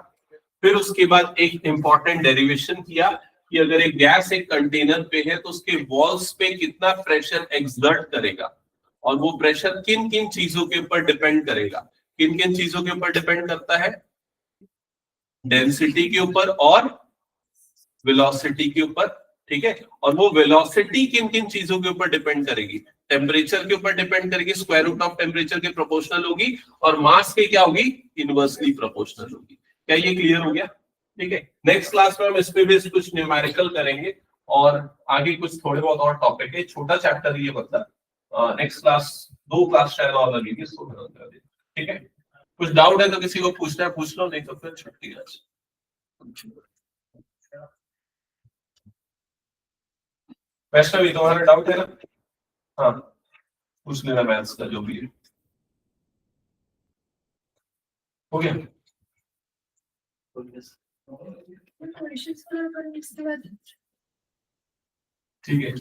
S1: फिर उसके बाद एक इंपॉर्टेंट डेरिवेशन किया कि अगर एक गैस एक कंटेनर पे है तो उसके वॉल्स पे कितना प्रेशर एक्सर्ट करेगा, और वो प्रेशर किन किन चीजों के ऊपर डिपेंड करेगा। किन किन चीजों के ऊपर डिपेंड करता है? डेंसिटी के ऊपर और वेलोसिटी के ऊपर, ठीक है। और वो वेलोसिटी किन किन चीजों के ऊपर डिपेंड करेगी? टेम्परेचर के ऊपर डिपेंड करेगी, स्क्वायर रूट ऑफ टेम्परेचर के प्रोपोर्शनल होगी, और मास के क्या होगी, इनवर्सली प्रोपोर्शनल होगी। क्या ये क्लियर हो गया? ठीक है। नेक्स्ट क्लास में हम इस पे भी कुछ न्यूमेरिकल करेंगे और आगे कुछ थोड़े बहुत और टॉपिक है, छोटा चैप्टर ये मतलब। नेक्स्ट क्लास, 2 क्लास शायद और लगेगी, ठीक है। कुछ डाउट है तो किसी को पूछना है पूछ लो, नहीं तो फिर छुट्टी आज। वैष्णवी तुम्हारा डाउट है ना? हाँ पूछ लेना, मैथ्स का जो भी है। हो गया? ठीक है।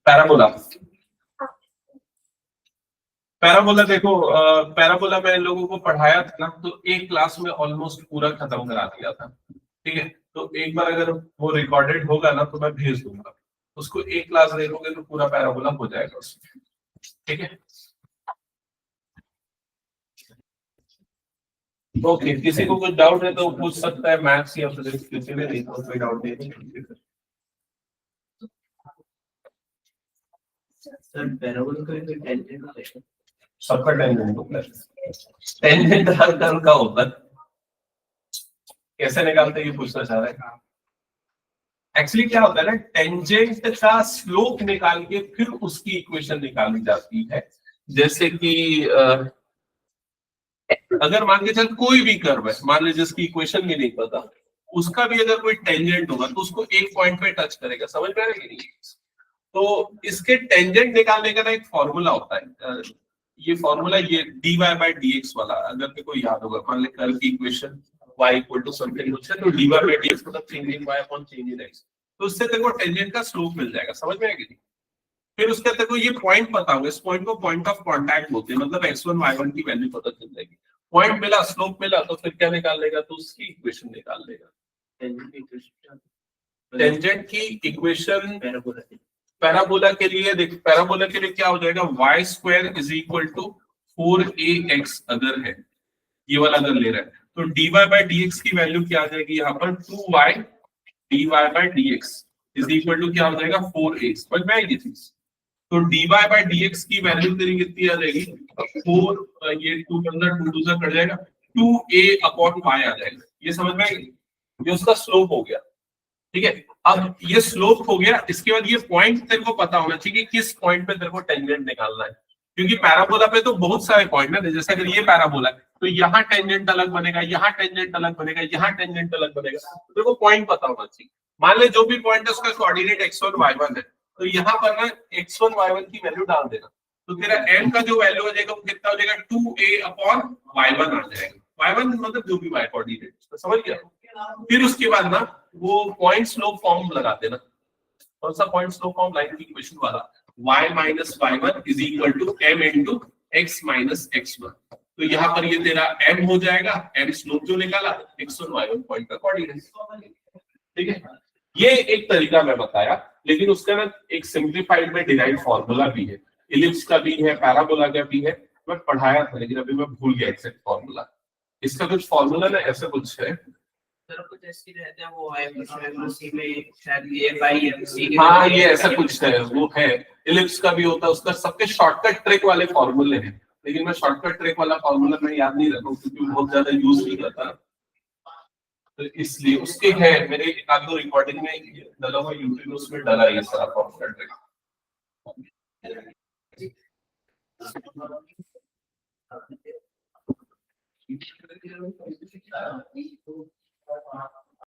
S1: पैराबोला, पैराबोला देखो, पैराबोला मैं लोगों को पढ़ाया था ना, तो एक क्लास में ऑलमोस्ट पूरा खत्म करा दिया था। ठीक है, तो एक बार अगर वो रिकॉर्डेड होगा ना तो मैं भेज दूंगा उसको, एक क्लास दे दोगे तो पूरा पैराबोला हो जाएगा उसमें। ठीक है, ओके। किसी को कुछ डाउट है तो पूछ सकता है, मैथ्स या फिजिक्स किसी में, नहीं तो कोई डाउट नहीं है। सर पैराबोला का टेंजेंट सबका टेंजेंट होता है, टेंजेंट हर टर्म का होता है। कैसे निकालते हैं ये पूछना चाह रहे हैं? एक्चुअली क्या होता है ना, टेंजेंट का स्लोप निकाल के फिर उसकी इक्वेशन निकाली जाती है। जैसे कि अगर मान के चल कोई भी कर्व है, मान लीजिए जिसकी इक्वेशन भी नहीं पता, उसका भी अगर कोई टेंजेंट होगा तो उसको एक पॉइंट पे टच करेगा। समझ में आ रहा है कि नहीं? तो इसके टेंजेंट निकालने का ना एक फॉर्मूला होता है, ये फॉर्मूला ये dy by dx वाला, अगर मेरे को याद होगा, मान ले कर्व की equation y equal to something कुछ है, तो dy by dx मतलब चेंज इन y अपॉन चेंज इन x, तो उससे तेरे को टेंजेंट का स्लोप मिल जाएगा। समझ में आएगी? फिर उसके तेरे को ये पॉइंट पता होगा, इस पॉइंट को पॉइंट ऑफ कांटेक्ट बोलते हैं, मतलब x1 y1 की वैल्यू पता चल जाएगी। पॉइंट मिला, स्लोप मिला, तो फिर क्या निकाल लेगा, तो उसकी इक्वेशन निकाल लेगा। टेंजेंट की इक्वेशन पैराबोला के लिए देख, पैराबोला के लिए क्या हो जाएगा, y square is equal to 4ax अगर है, ये वाला अगर ले रहा है, तो dy by dx की वैल्यू क्या आ जाएगी यहाँ पर, 2y dy by dx is equal to क्या हो जाएगा, 4a। समझ में आएगी चीज? तो dy by dx की वैल्यू तेरी कितनी आ जाएगी, 4, ये 2 2 2 से कट जाएगा, 2a अपॉन y आ जाएगा। ये समझ में आएगी? ये उसका स्लोप हो गया। ठीक है, अब ये स्लोप हो गया, इसके बाद ये पॉइंट तेरे को पता होना चाहिए कि किस पॉइंट पे तेरे को टेंजेंट निकालना है, क्योंकि पैराबोला पे तो बहुत सारे पॉइंट है। जैसे अगर ये पैराबोला है तो यहाँ टेंजेंट अलग बनेगा, यहाँ टेंजेंट अलग बनेगा, यहाँ टेंजेंट अलग बनेगा, तो तेरे को पॉइंट पता होना चाहिए। मान ले जो भी पॉइंट है उसका कोऑर्डिनेट x1 y1 है, तो यहाँ पर ना x1 y1 की वैल्यू डाल देना, तो तेरा m का जो वैल्यू हो जाएगा वो कितना हो जाएगा 2a/y1 आ जाएगा। y1 मतलब जो भी y कोऑर्डिनेट, तो समझ गया। फिर उसके बाद ना वो पॉइंट स्लोप फॉर्म लगा देना। कौन सा पॉइंट स्लोप फॉर्म? लाइन की इक्वेशन वाला, y minus y1 is equal to m into x minus x1। तो यहाँ पर ये तेरा m हो जाएगा, m स्लोप जो निकाला, x1 y1 पॉइंट का कोऑर्डिनेट। ठीक है, ये एक तरीका मैं बताया, लेकिन उसका ना एक सिंप्लीफाइड में डिराइव फार्मूला भी है, इलिप्स का भी है, पैराबोला का भी है। मैं पढ़ाया था लेकिन अभी मैं भूल गया एग्जैक्ट फार्मूला। इसका कुछ फार्मूला ना ऐसा कुछ है,
S3: सर कुछ ऐसी रहता है वो सी में शायद ये बाई सी।
S1: हाँ ये ऐसा कुछ है, वो है। इलिप्स का भी होता है, उसका सबके शॉर्टकट ट्रिक वाले फॉर्मूले हैं, लेकिन मैं शॉर्टकट ट्रिक वाला फॉर्मूला मैं याद नहीं रखा क्योंकि बहुत ज्यादा यूज नहीं करता, तो इसलिए उसके है मेरे एक आध दो रिकॉर्डिंग में डाला हुआ, यूट्यूब में उसमें डाला ये सारा शॉर्टकट ट्रिक।